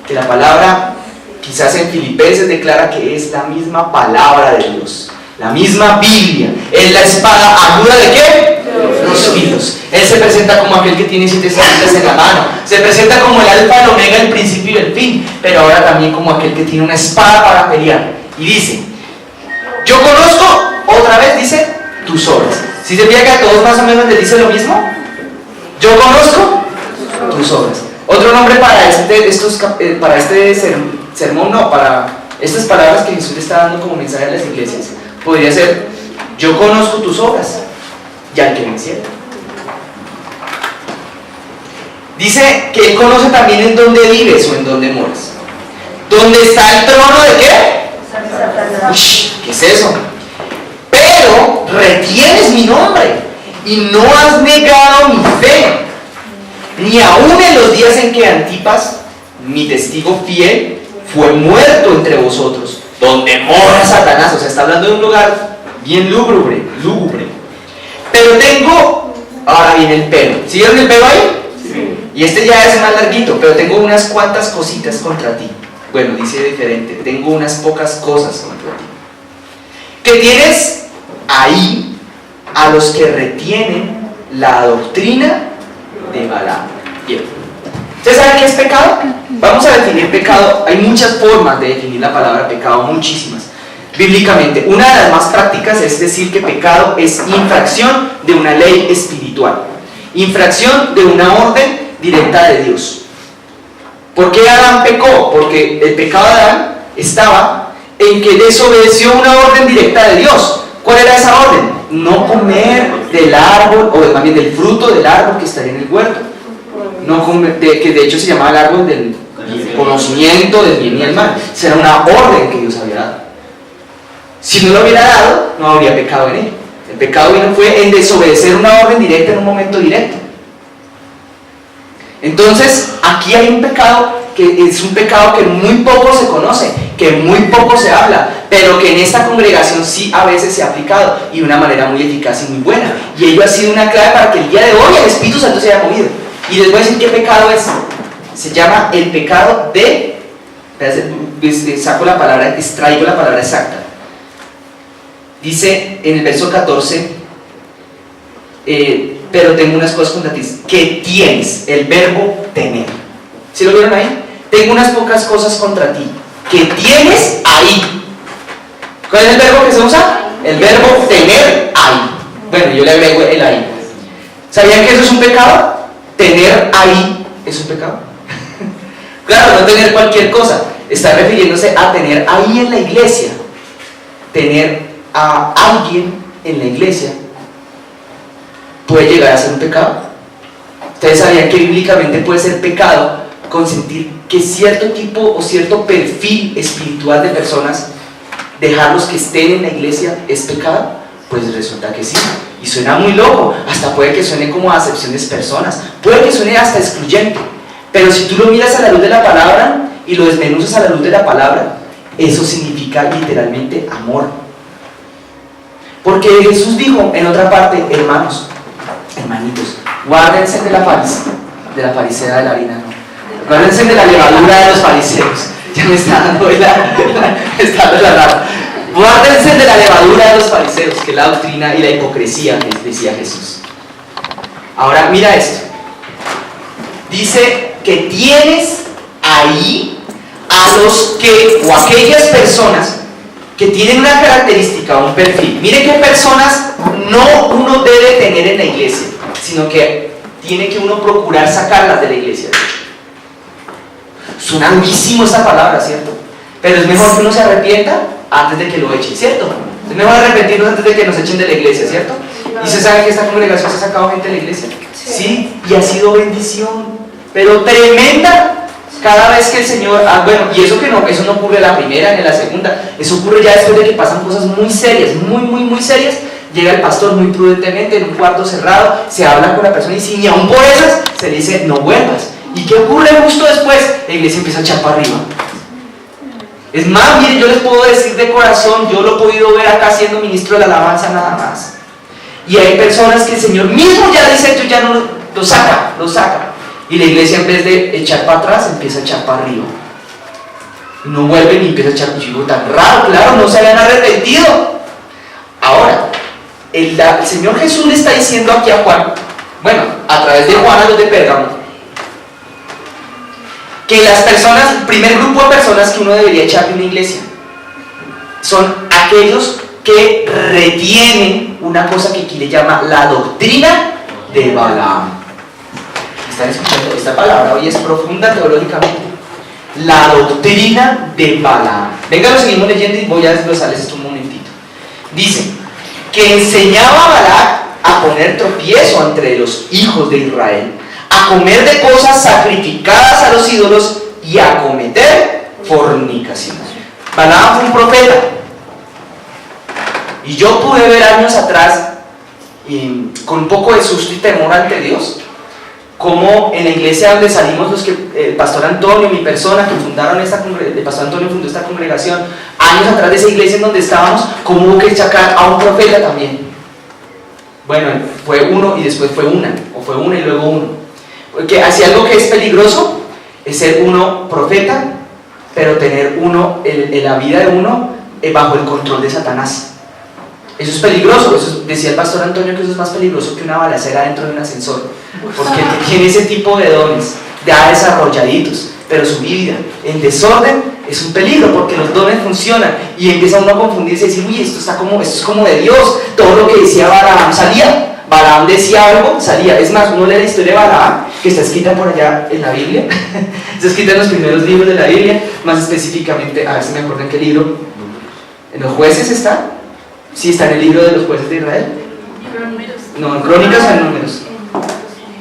que la palabra quizás en Filipenses declara que es la misma palabra de Dios, la misma Biblia. Es la espada aguda de ¿qué? 2 filos. Él se presenta como aquel que tiene 7 saetas en la mano, se presenta como el alfa, el omega, el principio y el fin, pero ahora también como aquel que tiene una espada para pelear. Y dice, yo conozco, otra vez dice, tus obras. Si se fija que a todos más o menos les dice lo mismo, yo conozco tus obras. Otro nombre para este sermón, no, para estas palabras que Jesús le está dando como mensaje a las iglesias, podría ser, yo conozco tus obras y al que venciere. Dice que Él conoce también en dónde vives o en dónde moras. ¿Dónde está el trono de qué? Uy, ¿qué es eso? Pero retienes mi nombre y no has negado mi fe, ni aun en los días en que Antipas, mi testigo fiel, fue muerto entre vosotros, donde mora Satanás. O sea, está hablando de un lugar bien lúgubre. Pero tengo, ahora viene el pero. ¿Siguieron el pero ahí? Sí. Y este ya es más larguito, pero tengo unas cuantas cositas contra ti. Bueno, dice diferente, tengo unas pocas cosas contra ti. Que tienes ahí a los que retienen la doctrina de Balaam. Bien. ¿Ustedes saben qué es pecado? Vamos a definir pecado. Hay muchas formas de definir la palabra pecado, muchísimas. Bíblicamente, una de las más prácticas es decir que pecado es infracción de una ley espiritual, infracción de una orden directa de Dios. ¿Por qué Adán pecó? Porque el pecado de Adán estaba en que desobedeció una orden directa de Dios. ¿Cuál era esa orden? No comer del árbol, o más bien del fruto del árbol que estaría en el huerto. No comer, que de hecho se llamaba el árbol del conocimiento del bien y del mal. Esa era una orden que Dios había dado. Si no lo hubiera dado, no habría pecado en él. El pecado fue en desobedecer una orden directa en un momento directo. Entonces, aquí hay un pecado que es un pecado que muy poco se conoce, que muy poco se habla, pero que en esta congregación sí a veces se ha aplicado y de una manera muy eficaz y muy buena. Y ello ha sido una clave para que el día de hoy el Espíritu Santo se haya movido. Y les voy a decir qué pecado es. Se llama el pecado de... Saco la palabra, extraigo la palabra exacta. Dice en el verso 14, pero tengo unas cosas contra ti, que tienes, el verbo tener. ¿Sí lo vieron ahí? Tengo unas pocas cosas contra ti, que tienes ahí. ¿Cuál es el verbo que se usa? El verbo tener ahí. Bueno, yo le agrego el ahí. ¿Sabían que eso es un pecado? Tener ahí es un pecado. Claro, no tener cualquier cosa. Está refiriéndose a tener ahí en la iglesia. Tener a alguien en la iglesia puede llegar a ser un pecado. Ustedes sabían que bíblicamente puede ser pecado consentir que cierto tipo o cierto perfil espiritual de personas, dejarlos que estén en la iglesia, es pecado. Pues resulta que sí, y suena muy loco, hasta puede que suene como acepción de personas, puede que suene hasta excluyente, pero si tú lo miras a la luz de la palabra y lo desmenuzas a la luz de la palabra, eso significa literalmente amor. Porque Jesús dijo en otra parte, hermanos, hermanitos, guárdense de la farisea de la harina, no. Guárdense de la levadura de los fariseos. Ya me está dando la rara. Guárdense de la levadura de los fariseos, que es la doctrina y la hipocresía, decía Jesús. Ahora mira esto. Dice que tienes ahí a los que, o aquellas personas que tienen una característica, un perfil. Mire qué personas no uno debe tener en la iglesia, sino que tiene que uno procurar sacarlas de la iglesia. Suena durísimo esta palabra, ¿cierto? Pero es mejor que uno se arrepienta antes de que lo echen, ¿cierto? Es mejor arrepentirnos antes de que nos echen de la iglesia, ¿cierto? ¿Y se sabe que esta congregación se ha sacado gente de la iglesia? Sí, y ha sido bendición, pero tremenda. Cada vez que el Señor, bueno, y eso no ocurre la primera ni la segunda, eso ocurre ya después de que pasan cosas muy serias, muy serias. Llega el pastor muy prudentemente en un cuarto cerrado, se habla con la persona y si ni aún por esas se le dice no vuelvas. ¿Y qué ocurre justo después? La iglesia empieza a echar para arriba. Es más, miren, yo les puedo decir de corazón, yo lo he podido ver acá siendo ministro de la alabanza nada más. Y hay personas que el Señor mismo ya dice, yo ya no lo saca. Y la iglesia en vez de echar para atrás, empieza a echar para arriba. Y no vuelven y empieza a echar, yo digo, tan raro, claro, no se habían arrepentido. Ahora, el Señor Jesús le está diciendo aquí a Juan, bueno, a través de Juan a los de Pérgamo, que las personas, el primer grupo de personas que uno debería echar de una iglesia, son aquellos que retienen una cosa que aquí le llama la doctrina de Balaam. ¿Están escuchando? Esta palabra hoy es profunda teológicamente. La doctrina de Balaam. Venga, lo seguimos leyendo y voy a desglosarles esto un momentito. Dice que enseñaba a Balac a poner tropiezo entre los hijos de Israel, a comer de cosas sacrificadas a los ídolos y a cometer fornicación. Balaam fue un profeta. Y yo pude ver años atrás, con un poco de susto y temor ante Dios, como en la iglesia donde salimos los que, el pastor Antonio, mi persona, que fundaron el pastor Antonio fundó esta congregación, años atrás de esa iglesia en donde estábamos, como hubo que sacar a un profeta también. Bueno, fue uno y después fue una, o fue una y luego uno. Porque así algo que es peligroso es ser uno profeta, pero tener uno, la vida de uno bajo el control de Satanás. Eso es peligroso, decía el pastor Antonio que eso es más peligroso que una balacera dentro de un ascensor, porque el que tiene ese tipo de dones, ya desarrolladitos, pero su vida en desorden es un peligro, porque los dones funcionan y empieza uno a confundirse y decir, uy, esto es como de Dios, todo lo que decía Balaam salía, Balaam decía algo, salía. Es más, uno lee la historia de Balaam, que está escrita por allá en la Biblia, está escrita en los primeros libros de la Biblia, más específicamente, a ver si me acuerdo en qué libro, en los Jueces está. Sí, está en el libro de los jueces de Israel. No, en Crónicas o en Números.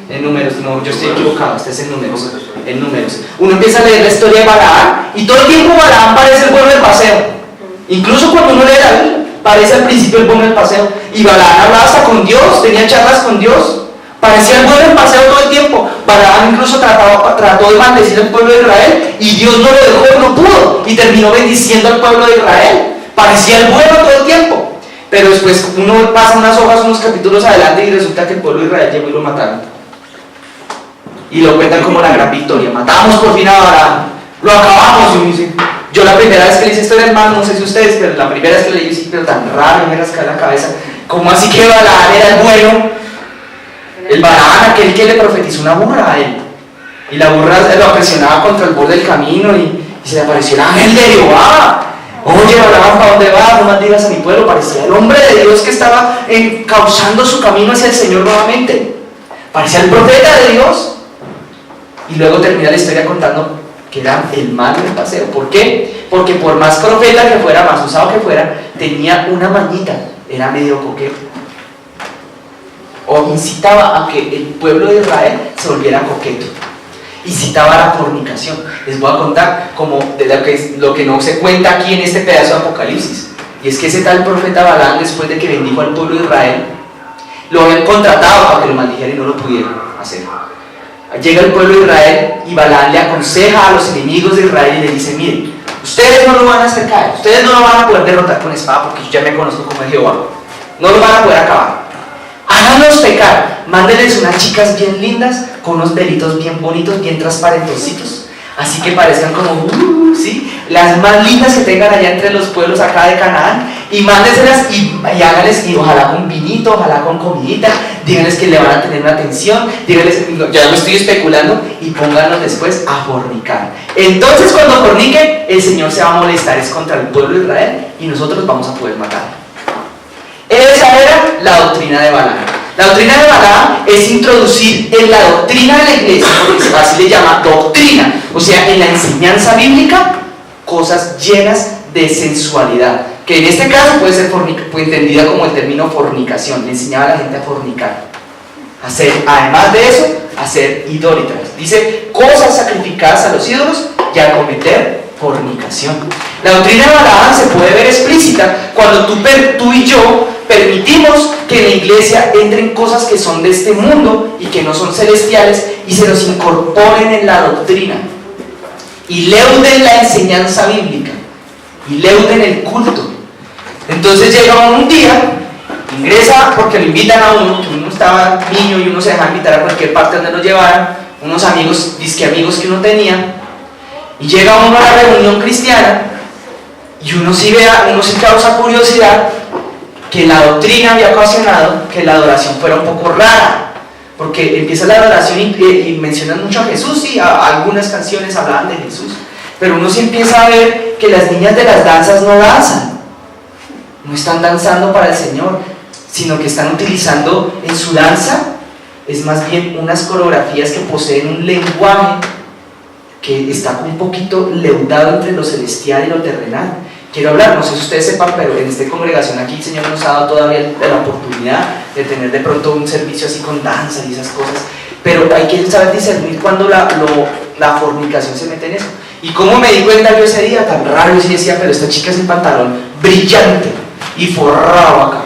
En Números, no, yo estoy equivocado, este es en Números. En Números. Uno empieza a leer la historia de Balaam y todo el tiempo Balaam parece el bueno del paseo. Incluso cuando uno lee la Biblia, parece al principio el bueno del paseo. Y Balaam hablaba hasta con Dios, tenía charlas con Dios. Parecía el bueno del paseo todo el tiempo. Balaam incluso trató de maldecir al pueblo de Israel y Dios no lo dejó, no pudo. Y terminó bendiciendo al pueblo de Israel. Parecía el bueno todo el tiempo. Pero después uno pasa unas hojas, unos capítulos adelante y resulta que el pueblo de Israel llegó y lo mataron. Y lo cuentan como la gran victoria. Matamos por fin a Balaam, lo acabamos. Y dice, yo la primera vez que le hice esto, hermano, no sé si ustedes, pero la primera vez que le dije, pero tan raro, me rasca la cabeza. ¿Cómo así que Balaam era el bueno? El Balaam, aquel que le profetizó una burra a él. Y la burra lo presionaba contra el borde del camino y se le apareció el ángel de Jehová. Oye, Balaam, ¿para dónde vas? No maldigas a mi pueblo. Parecía el hombre de Dios que estaba encauzando su camino hacia el Señor nuevamente. Parecía el profeta de Dios. Y luego termina la historia contando que era el mal del paseo. ¿Por qué? Porque por más profeta que fuera, más usado que fuera, tenía una mañita. Era medio coqueto. O incitaba a que el pueblo de Israel se volviera coqueto. Incitaba a la fornicación. Les voy a contar como de lo que no se cuenta aquí en este pedazo de Apocalipsis. Y es que ese tal profeta Balaam, después de que bendijo al pueblo de Israel, lo habían contratado para que lo maldijera y no lo pudieron hacer. Llega el pueblo de Israel y Balaam le aconseja a los enemigos de Israel y le dice, miren, ustedes no lo van a hacer caer, ustedes no lo van a poder derrotar con espada porque yo ya me conozco como es Jehová, no lo van a poder acabar. Háganlos pecar, mándenles unas chicas bien lindas, con unos velitos bien bonitos, bien transparentositos, así que parezcan como, ¿sí? Las más lindas que tengan allá entre los pueblos acá de Canaán, y mándenselas y háganles, y ojalá con vinito, ojalá con comidita, díganles que le van a tener una atención, díganles, ya me estoy especulando, y pónganlos después a fornicar. Entonces cuando forniquen, el Señor se va a molestar, es contra el pueblo de Israel y nosotros vamos a poder matar. Esa era la doctrina de Balaam. La doctrina de Balaam es introducir en la doctrina de la iglesia, porque así le llama doctrina, o sea, en la enseñanza bíblica, cosas llenas de sensualidad, que en este caso puede ser entendida como el término fornicación. Le enseñaba a la gente a fornicar, además de eso, a ser idólatras. Dice, cosas sacrificadas a los ídolos y a cometer fornicación. La doctrina de Balaam se puede ver explícita cuando tú y yo permitimos que en la iglesia entren cosas que son de este mundo y que no son celestiales y se nos incorporen en la doctrina y leuden la enseñanza bíblica y leuden el culto. Entonces llega un día, ingresa porque lo invitan a uno, que uno estaba niño y uno se dejaba invitar a cualquier parte donde lo llevaran, unos amigos, disque amigos que uno tenía, y llega uno a la reunión cristiana y uno sí causa curiosidad que la doctrina había ocasionado que la adoración fuera un poco rara, porque empieza la adoración y mencionan mucho a Jesús, y algunas canciones hablaban de Jesús, pero uno sí empieza a ver que las niñas de las danzas no danzan, no están danzando para el Señor, sino que están utilizando en su danza, es más bien unas coreografías que poseen un lenguaje que está un poquito leudado entre lo celestial y lo terrenal. Quiero hablar, no sé si ustedes sepan, pero en esta congregación aquí el Señor nos ha dado todavía la oportunidad de tener de pronto un servicio así con danza y esas cosas, pero hay que saber discernir cuando la fornicación se mete en eso. Y cómo me di cuenta yo ese día tan raro, y decía, pero esta chica es un pantalón brillante y forrado acá.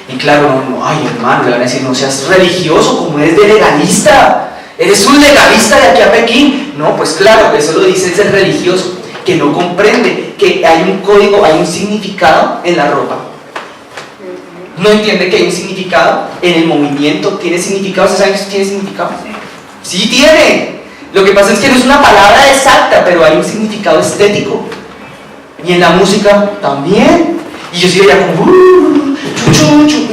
Y claro, ay hermano, le van a decir, no seas religioso, como eres de legalista, eres un legalista de aquí a Pekín. No, pues claro, eso lo dice el religioso, que no comprende que hay un código, hay un significado en la ropa. No entiende que hay un significado en el movimiento. ¿Tiene significado? ¿Ustedes saben que eso tiene significado? Sí tiene. Lo que pasa es que no es una palabra exacta, pero hay un significado estético. Y en la música también. Y yo sigo ya como chuchu.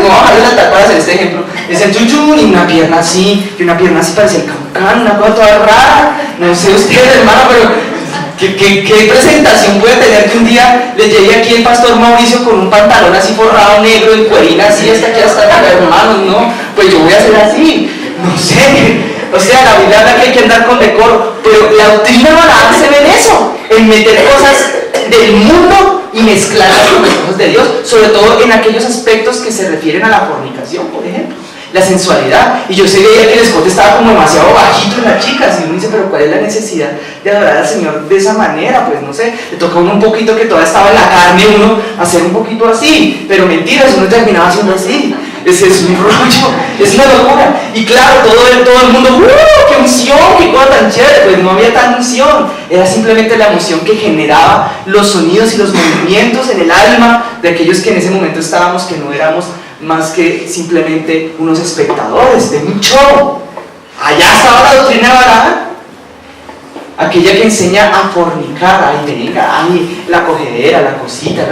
Vamos a darle para hacer este ejemplo. Es el chuchu y una pierna así parece el cancán, una cosa toda rara. No sé ustedes, hermano, pero ¿qué presentación puede tener que un día le llegue aquí el pastor Mauricio con un pantalón así forrado negro, en cuerina así hasta aquí hasta acá, hermanos? No, pues yo voy a hacer así, no sé. O sea, la Biblia habla que hay que andar con decoro, pero la doctrina Balaam se ve en eso, en meter cosas del mundo y mezclarlas con las cosas de Dios, sobre todo en aquellos aspectos que se refieren a la fornicación, por ejemplo, la sensualidad. Y yo sé que el escote estaba como demasiado bajito en las chicas, y uno dice, pero ¿cuál es la necesidad de adorar al Señor de esa manera? Pues no sé, le tocó a uno un poquito que todavía estaba en la carne, uno hacer un poquito así, pero mentiras, uno terminaba haciendo así. Ese es un rollo, es una locura. Y claro, todo el mundo, ¡qué unción! ¡Qué cosa tan chévere! Pues no había tanta unción, era simplemente la emoción que generaba los sonidos y los movimientos en el alma de aquellos que en ese momento estábamos, que no éramos más que simplemente unos espectadores de un show. Allá estaba la doctrina de Balaam, aquella que enseña a fornicar, ay, la cogedera, la cosita,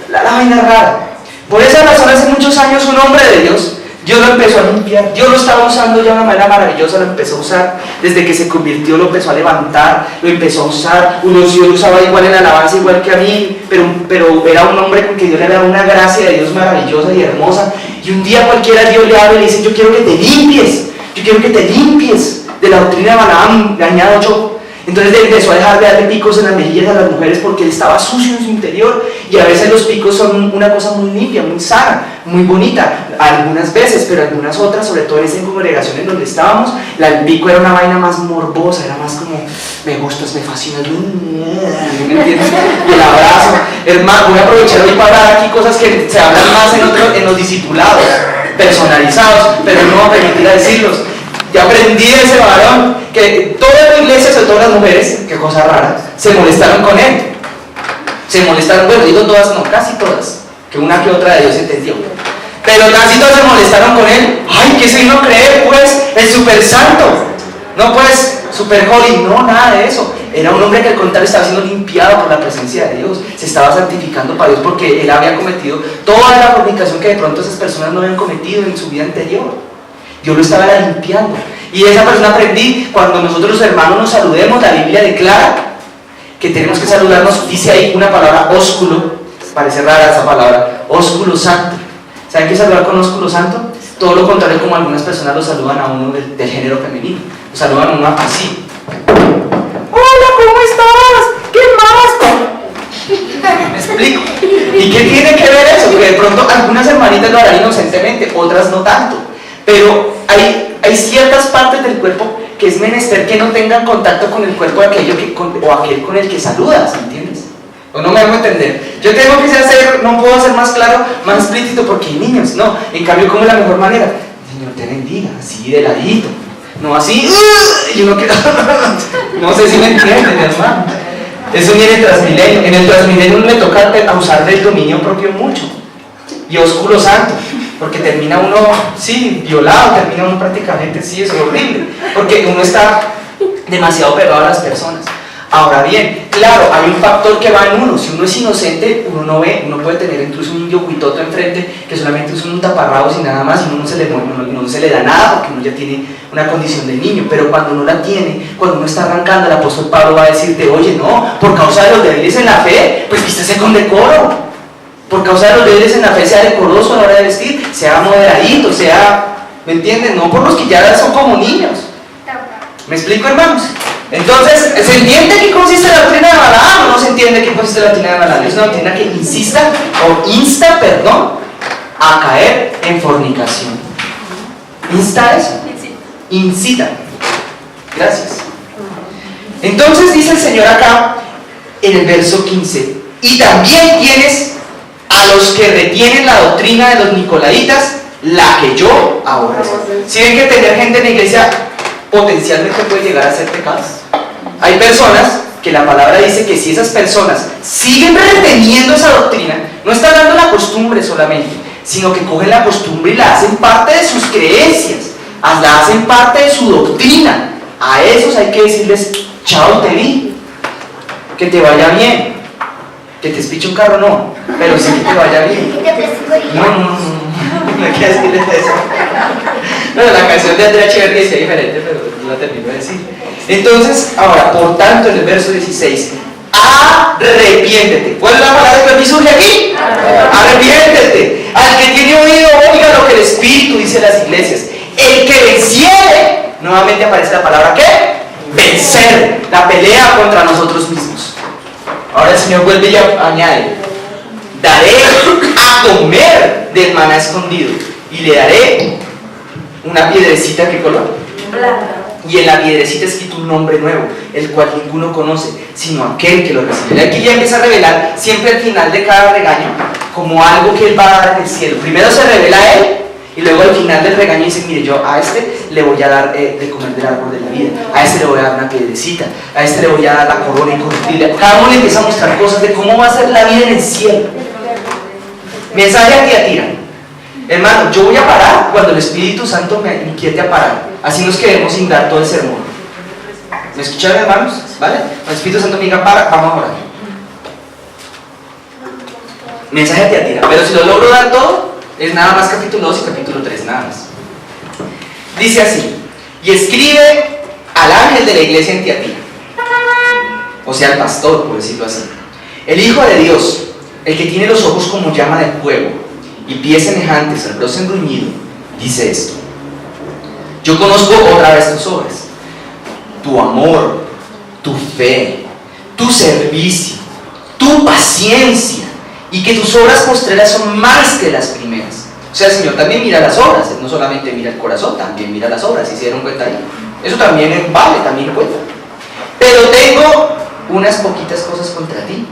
la vaina rara. Por esa razón, hace muchos años un hombre de Dios lo empezó a limpiar. Dios lo estaba usando ya de una manera maravillosa, lo empezó a usar desde que se convirtió, lo empezó a levantar, lo empezó a usar. Dios lo usaba igual en alabanza, igual que a mí, pero era un hombre con que Dios le daba una gracia de Dios maravillosa y hermosa. Y un día cualquiera Dios le habla y le dice, yo quiero que te limpies de la doctrina de Balaam, dañado yo. Entonces él empezó a dejar de darle picos en las mejillas a las mujeres porque él estaba sucio en su interior, y a veces los picos son una cosa muy limpia, muy sana, muy bonita, algunas veces, pero algunas otras, sobre todo en esa congregación en donde estábamos, el pico era una vaina más morbosa, era más como, me gustas, me fascinas, ¿me entiendes? Y el abrazo, hermano, voy a aprovechar hoy para dar aquí cosas que se hablan más en los discipulados, personalizados, pero no voy a permitir a decirlos. Ya aprendí de ese varón que toda la iglesia, sobre todo las mujeres, qué cosa rara, se molestaron con él. Se molestaron, bueno, digo todas, no, casi todas, que una que otra de Dios entendió. Pero casi todas se molestaron con él. Ay, ¿qué se vino a creer, pues? El super santo. No, pues, super holy, no, nada de eso. Era un hombre que al contrario estaba siendo limpiado por la presencia de Dios, se estaba santificando para Dios porque él había cometido toda la fornicación que de pronto esas personas no habían cometido en su vida anterior. Dios lo estaba limpiando. Y de esa persona aprendí, cuando nosotros los hermanos nos saludemos, la Biblia declara que tenemos que saludarnos, dice ahí una palabra, ósculo, parece rara esa palabra, ósculo santo. ¿Saben qué es saludar con ósculo santo? Todo lo contrario como algunas personas lo saludan a uno del género femenino. Lo saludan a uno así. Hola, ¿cómo estás? ¿Qué más? ¿Me explico? ¿Y qué tiene que ver eso? Porque de pronto algunas hermanitas lo harán inocentemente, otras no tanto. Pero hay ciertas partes del cuerpo que es menester que no tengan contacto con el cuerpo de aquel con el que saludas, ¿entiendes? ¿O no me hago entender? Yo tengo que hacer, no puedo ser más claro, más explícito porque hay niños, no. En cambio, ¿cómo es la mejor manera? Señor, te bendiga, así de ladito. No así, y uno queda. No sé si me entienden, hermano. Eso viene en Transmilenio. En el Transmilenio uno le toca usar del dominio propio mucho. Y ósculo santo. Porque termina uno, sí, violado, termina uno prácticamente, sí, es horrible. Porque uno está demasiado pegado a las personas. Ahora bien, claro, hay un factor que va en uno. Si uno es inocente, uno no ve, uno puede tener incluso un indio cuitoto enfrente que solamente usa un taparrabos y nada más, y uno no se le da nada porque uno ya tiene una condición de niño. Pero cuando uno la tiene, cuando uno está arrancando, el apóstol Pablo va a decirte, oye, no, por causa de los débiles en la fe, pues vístese con decoro. Por causa de los débiles en la fe, sea decoroso a la hora de vestir, sea moderadito, sea, ¿me entienden? No por los que ya son como niños. ¿Me explico, hermanos? Entonces, ¿se entiende qué consiste la doctrina de Balaam o no se entiende qué consiste la doctrina de Balaam? Es una doctrina que insta a caer en fornicación. ¿Insta eso? Incita. Gracias. Entonces dice el Señor acá en el verso 15, y también tienes a los que retienen la doctrina de los nicolaitas, la que yo aborrezco. Si ven que tener gente en la iglesia potencialmente puede llegar a ser pecados. Hay personas que la palabra dice que si esas personas siguen reteniendo esa doctrina, no están dando la costumbre solamente, sino que cogen la costumbre y la hacen parte de sus creencias, la hacen parte de su doctrina. A esos hay que decirles, chao, te vi, que te vaya bien, que te espiche un carro, no, pero sí que te vaya bien. No hay que decirles eso. Bueno, la canción de Andrea Echeverría decía diferente, pero no la termino de decir. Entonces, ahora, por tanto, en el verso 16, arrepiéntete. ¿Cuál es la palabra que a mí surge aquí? Arrepiéntete. Al que tiene oído, oiga lo que el Espíritu dice en las iglesias. El que venciere, nuevamente aparece la palabra ¿qué? Vencer. La pelea contra nosotros mismos. Ahora el Señor vuelve y añade, daré a comer del maná escondido y le daré una piedrecita. ¿Qué color? Blanca. Y en la piedrecita escrito un nombre nuevo, el cual ninguno conoce, sino aquel que lo recibe. Aquí ya empieza a revelar siempre al final de cada regaño como algo que Él va a dar en el cielo. Primero se revela a Él y luego al final del regaño dice, mire, yo a este le voy a dar de comer del árbol de la vida, a este le voy a dar una piedrecita, a este le voy a dar la corona incorruptible. Cada uno le empieza a mostrar cosas de cómo va a ser la vida en el cielo. Mensaje a Tiatira. Hermano, yo voy a parar cuando el Espíritu Santo me inquiete a parar. Así nos queremos sin dar todo el sermón. ¿Me escucharon, hermanos? ¿Vale? El Espíritu Santo me diga, para, vamos a orar. Mensaje a Tiatira. Pero si lo logro dar todo, es nada más capítulo 2 y capítulo 3, nada más. Dice así, y escribe al ángel de la iglesia en Tiatira, o sea, al pastor, por decirlo así, el Hijo de Dios, el que tiene los ojos como llama de fuego y pies semejantes al bronce bruñido, dice esto: yo conozco otra vez tus obras, tu amor, tu fe, tu servicio, tu paciencia, y que tus obras postreras son más que las primeras. O sea, el Señor también mira las obras, no solamente mira el corazón, también mira las obras, si se dieron cuenta ahí. Eso también vale, también cuenta. Pero tengo unas poquitas cosas contra ti.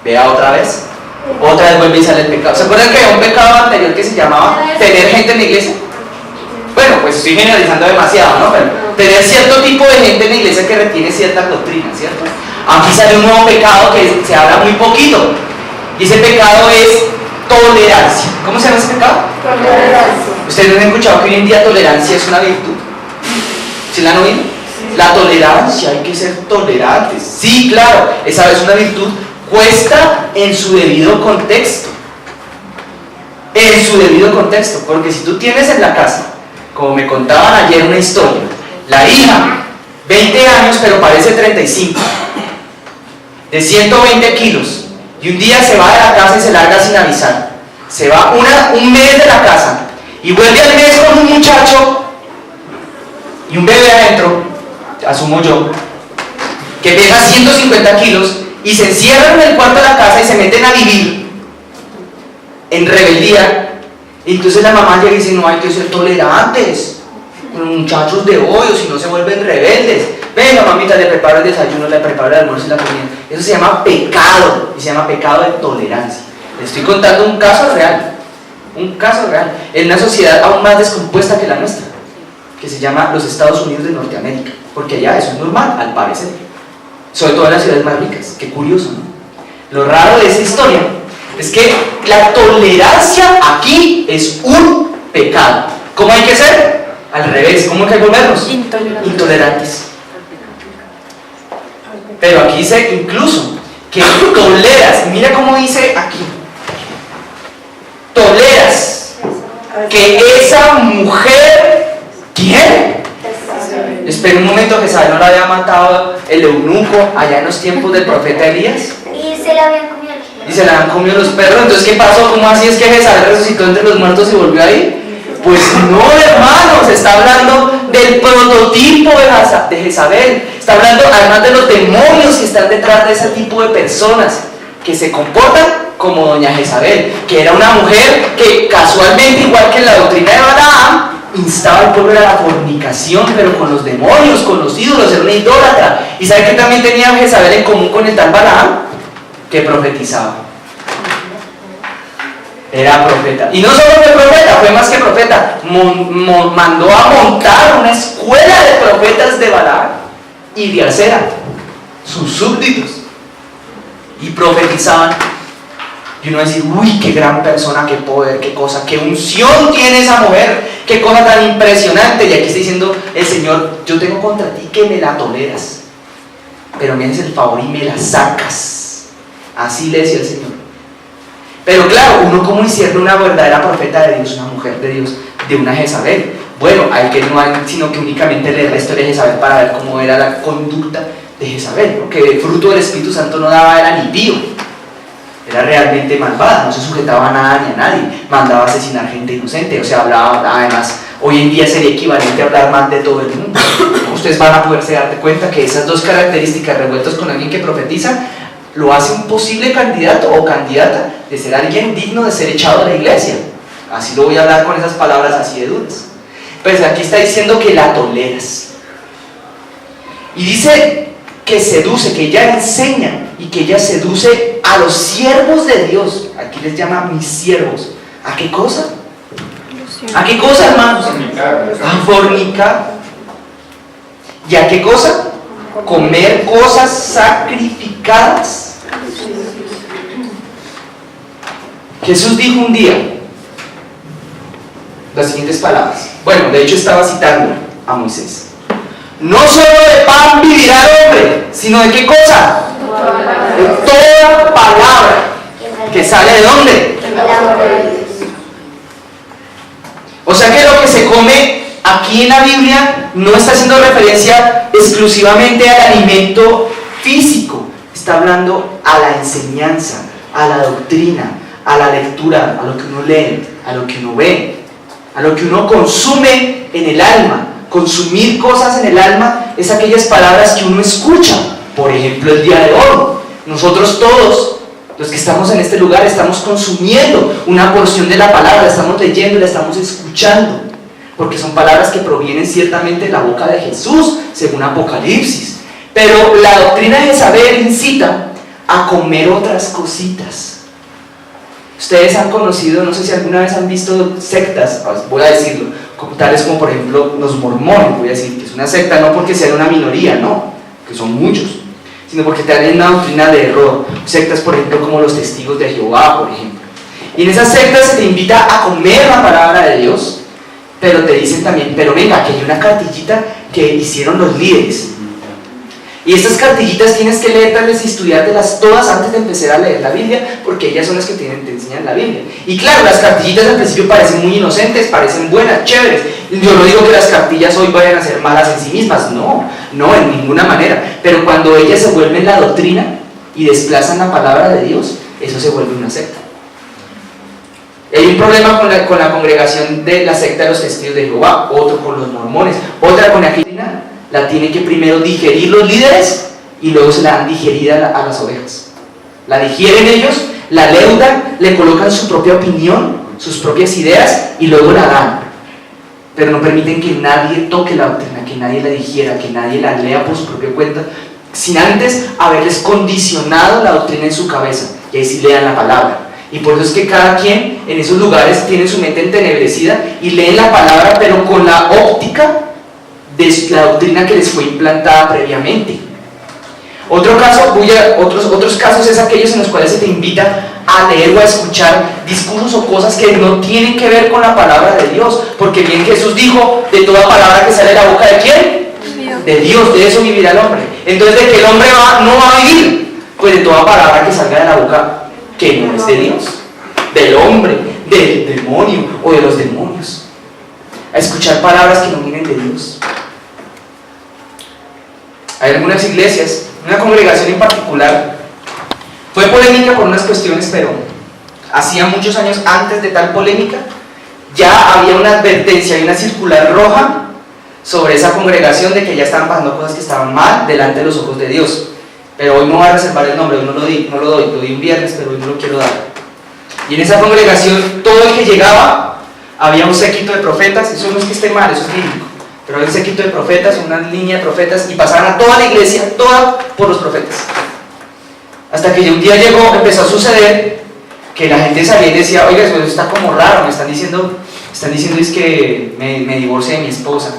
Vea otra vez vuelve y sale el pecado. ¿Se acuerdan que había un pecado anterior que se llamaba tener gente en la iglesia? Bueno, pues estoy generalizando demasiado, ¿no? Pero tener cierto tipo de gente en la iglesia que retiene cierta doctrina, ¿cierto? Aquí sale un nuevo pecado que se habla muy poquito. Y ese pecado es tolerancia. ¿Cómo se llama ese pecado? Tolerancia. ¿Ustedes no han escuchado que hoy en día tolerancia es una virtud? ¿Sí la han oído? Sí. La tolerancia, hay que ser tolerantes. Sí, claro, esa es una virtud puesta en su debido contexto. En su debido contexto. Porque si tú tienes en la casa, como me contaban ayer una historia, La hija, 20 años, pero parece 35, de 120 kilos. Y un día se va de la casa y se larga sin avisar. Se va un mes de la casa y vuelve al mes con un muchacho y un bebé adentro, asumo yo, que pesa 150 kilos y se encierran en el cuarto de la casa y se meten a vivir en rebeldía. Y entonces la mamá llega y dice: no, hay que ser tolerantes con los muchachos de hoy, o si no se vuelven rebeldes. Venga, mamita, le preparo el desayuno, le preparo el almuerzo y la comida. Eso se llama pecado, y se llama pecado de tolerancia. Le estoy contando un caso real, en una sociedad aún más descompuesta que la nuestra, que se llama los Estados Unidos de Norteamérica, porque allá eso es normal, al parecer, sobre todo en las ciudades más ricas. Qué curioso, ¿no? Lo raro de esa historia es que la tolerancia aquí es un pecado. ¿Cómo hay que ser? Al revés. ¿Cómo hay que volvernos? Intolerantes. Pero aquí dice incluso que toleras. Mira cómo dice aquí: toleras que esa mujer, ¿quién? Espera un momento, Jezabel no la había matado el eunuco allá en los tiempos del profeta Elías. Y se la habían comido. Y se la han comido los perros. Entonces, ¿qué pasó? ¿Cómo así es que Jezabel resucitó entre los muertos y volvió ahí? Pues no, hermanos, está hablando del prototipo de Jezabel. Está hablando además de los demonios que están detrás de ese tipo de personas que se comportan como doña Jezabel, que era una mujer que casualmente, igual que en la doctrina de Balaam, instaba al pueblo a la fornicación, pero con los demonios, con los ídolos, era una idólatra. ¿Y sabe qué también tenía Jezabel en común con el tal Balaam? Que profetizaba. Era profeta. Y no solo fue profeta, fue más que profeta. Mandó a montar una escuela de profetas de Balaam y de Acera, sus súbditos. Y profetizaban. Y uno decía: uy, qué gran persona, qué poder, qué cosa, qué unción tiene esa mujer, qué cosa tan impresionante. Y aquí está diciendo el Señor: yo tengo contra ti que me la toleras, pero me haces el favor y me la sacas. Así le decía el Señor. Pero claro, uno como discierne una verdadera profeta de Dios, una mujer de Dios, de una Jezabel. Bueno, hay que no hay sino que únicamente leer la historia de Jezabel para ver cómo era la conducta de Jezabel, porque el fruto del Espíritu Santo no daba, era ni pío. Era realmente malvada, no se sujetaba a nada ni a nadie, mandaba a asesinar gente inocente, o sea, hablaba, además, hoy en día sería equivalente a hablar mal de todo el mundo. Ustedes van a poderse dar cuenta que esas dos características revueltas con alguien que profetiza lo hace un posible candidato o candidata de ser alguien digno de ser echado de la iglesia. Así lo voy a hablar con esas palabras así de duras. Pues aquí está diciendo que la toleras. Y dice que seduce, que ella enseña y que ella seduce a los siervos de Dios. Aquí les llama mis siervos. ¿A qué cosa? ¿A qué cosa, hermanos? A fornicar. ¿Y a qué cosa? Comer cosas sacrificadas. Jesús dijo un día las siguientes palabras. Bueno, de hecho estaba citando a Moisés: no solo de pan vivirá el hombre, sino de qué cosa? De toda palabra que sale de ¿dónde? O sea que lo que se come aquí en la Biblia no está haciendo referencia exclusivamente al alimento físico, está hablando a la enseñanza, a la doctrina, a la lectura, a lo que uno lee, a lo que uno ve, a lo que uno consume en el alma. Consumir cosas en el alma es aquellas palabras que uno escucha. Por ejemplo, el día de hoy, nosotros todos los que estamos en este lugar estamos consumiendo una porción de la palabra, la estamos leyendo, la estamos escuchando, porque son palabras que provienen ciertamente de la boca de Jesús, según Apocalipsis. Pero la doctrina de Jezabel incita a comer otras cositas. Ustedes han conocido, no sé si alguna vez han visto sectas, voy a decirlo, tales como por ejemplo los mormones, voy a decir que es una secta no porque sean una minoría, no, que son muchos, sino porque tienen una doctrina de error. Sectas por ejemplo como los testigos de Jehová, por ejemplo. Y en esas sectas se te invita a comer la palabra de Dios, pero te dicen también, pero venga, que hay una cartillita que hicieron los líderes. Y estas cartillitas tienes que leerlas y estudiártelas todas antes de empezar a leer la Biblia, porque ellas son las que te enseñan la Biblia. Y claro, las cartillitas al principio parecen muy inocentes, parecen buenas, chéveres. Yo no digo que las cartillas hoy vayan a ser malas en sí mismas, no, en ninguna manera. Pero cuando ellas se vuelven la doctrina y desplazan la palabra de Dios, eso se vuelve una secta. Hay un problema con la congregación de la secta de los testigos de Jehová, otro con los mormones, otra con aquella doctrina. La tienen que primero digerir los líderes y luego se la dan digerida a las ovejas. La digieren ellos, la leudan, le colocan su propia opinión, sus propias ideas y luego la dan. Pero no permiten que nadie toque la doctrina, que nadie la digiera, que nadie la lea por su propia cuenta, sin antes haberles condicionado la doctrina en su cabeza. Y ahí sí lean la palabra. Y por eso es que cada quien en esos lugares tiene su mente entenebrecida y leen la palabra, pero con la óptica de la doctrina que les fue implantada previamente. Otros casos es aquellos en los cuales se te invita a leer o a escuchar discursos o cosas que no tienen que ver con la palabra de Dios, porque bien Jesús dijo, de toda palabra que sale de la boca ¿de quién? Dios. De Dios, de eso vivirá el hombre. Entonces, ¿de qué el hombre no va a vivir? Pues de toda palabra que salga de la boca que no es de Dios, del hombre, del demonio o de los demonios. A escuchar palabras que no vienen de Dios. Hay algunas iglesias, una congregación en particular, fue polémica por unas cuestiones, pero hacía muchos años antes de tal polémica, ya había una advertencia y una circular roja sobre esa congregación de que ya estaban pasando cosas que estaban mal delante de los ojos de Dios. Pero hoy no voy a reservar el nombre, hoy no lo di un viernes, pero hoy no lo quiero dar. Y en esa congregación, todo el que llegaba, había un séquito de profetas, eso no es que esté mal, eso es bíblico. Pero hay un séquito de profetas, una línea de profetas, y pasaban a toda la iglesia, toda por los profetas. Hasta que un día empezó a suceder que la gente salía y decía, oiga, eso está como raro, me están diciendo es que me divorcié de mi esposa,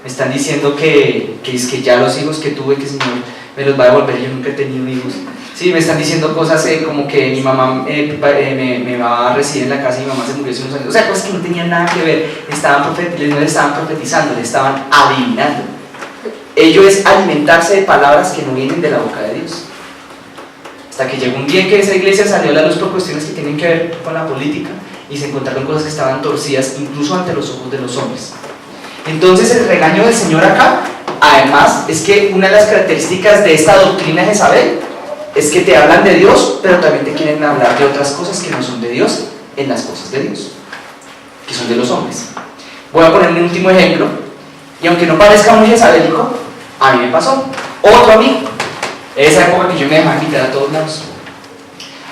me están diciendo que es que ya los hijos que tuve, que el Señor me los va a devolver, yo nunca he tenido hijos. Sí, me están diciendo cosas como que mi mamá me va a residir en la casa y mi mamá se murió hace unos años. O sea, cosas que no tenían nada que ver. No le estaban profetizando, le estaban adivinando. Ello es alimentarse de palabras que no vienen de la boca de Dios. Hasta que llegó un día en que esa iglesia salió a la luz por cuestiones que tienen que ver con la política y se encontraron cosas que estaban torcidas incluso ante los ojos de los hombres. Entonces el regaño del Señor acá, además, es que una de las características de esta doctrina de Jezabel es que te hablan de Dios, pero también te quieren hablar de otras cosas que no son de Dios en las cosas de Dios, que son de los hombres. Voy a poner un último ejemplo, y aunque no parezca muy jezabélico, a mí me pasó. Otro amigo, esa época que yo me dejaba invitar a todos lados.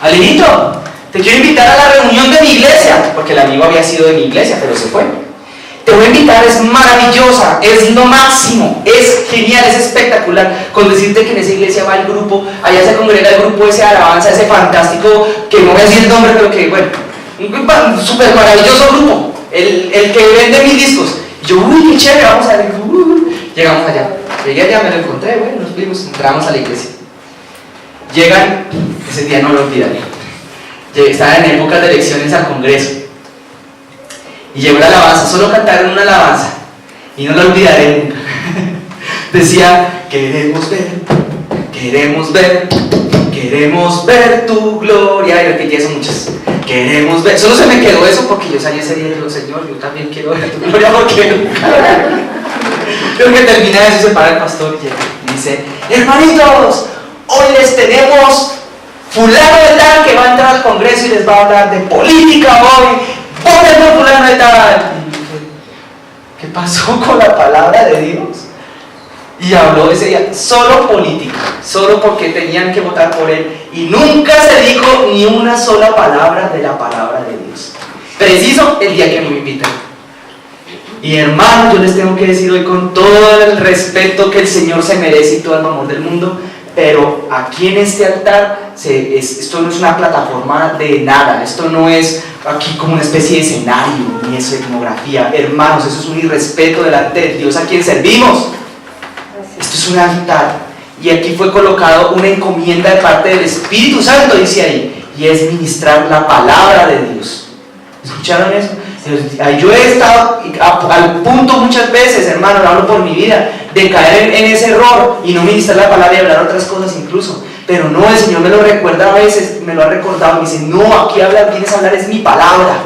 Alinito, te quiero invitar a la reunión de mi iglesia, porque el amigo había sido de mi iglesia, pero se fue. Te voy a invitar, es maravillosa, es lo máximo, es genial, es espectacular. Con decirte que en esa iglesia va el grupo, allá se congrega el grupo ese de alabanza, ese fantástico, que no voy a decir el nombre, pero que bueno, un súper maravilloso grupo, el que vende mis discos. Yo, uy, qué chévere, vamos a ver. Llegamos allá, llegué allá, me lo encontré, bueno, nos vimos, entramos a la iglesia. Llegan, ese día no lo olvidaré, estaban en épocas de elecciones al Congreso. Y llegó la alabanza, solo cantaron una alabanza y no la olvidaré nunca. Decía, queremos ver tu gloria. Y repetí eso muchas. Queremos ver, solo se me quedó eso porque yo salí ese día y digo, Señor, yo también quiero ver tu gloria porque nunca. Creo que termina eso y se para el pastor y dice, hermanitos, hoy les tenemos fulano de tal que va a entrar al Congreso y les va a hablar de política hoy. ¡Voten por fulano de tal! ¿Qué pasó con la palabra de Dios? Y habló ese día solo política, solo porque tenían que votar por él. Y nunca se dijo ni una sola palabra de la palabra de Dios. Preciso el día que me invitan. Y hermanos, yo les tengo que decir hoy con todo el respeto que el Señor se merece y todo el amor del mundo, pero aquí en este altar, esto no es una plataforma de nada, esto no es aquí como una especie de escenario, ni es etnografía. Hermanos, eso es un irrespeto delante del Dios a quien servimos. Esto es un altar, y aquí fue colocado una encomienda de parte del Espíritu Santo, dice ahí, y es ministrar la palabra de Dios. ¿Escucharon eso? Yo he estado al punto muchas veces, hermano, lo hablo por mi vida, de caer en ese error y no ministrar la palabra y hablar otras cosas incluso. Pero no, el Señor me lo recuerda a veces, me lo ha recordado, me dice, no, aquí vienes a hablar, es mi palabra.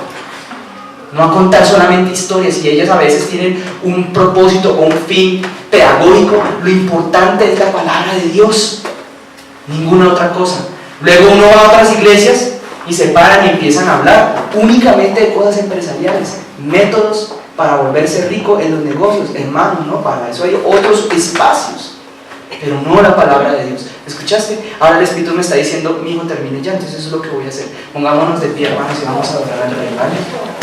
No a contar solamente historias, y ellas a veces tienen un propósito o un fin pedagógico. Lo importante es la palabra de Dios, ninguna otra cosa. Luego uno va a otras iglesias y se paran y empiezan a hablar únicamente de cosas empresariales, métodos para volverse rico en los negocios. Hermano, no, para eso hay otros espacios, pero no la palabra de Dios. ¿Escuchaste? Ahora el Espíritu me está diciendo, mi hijo, termine ya, entonces eso es lo que voy a hacer. Pongámonos de pie, hermanos, y vamos a adorar al Rey. ¿Vale?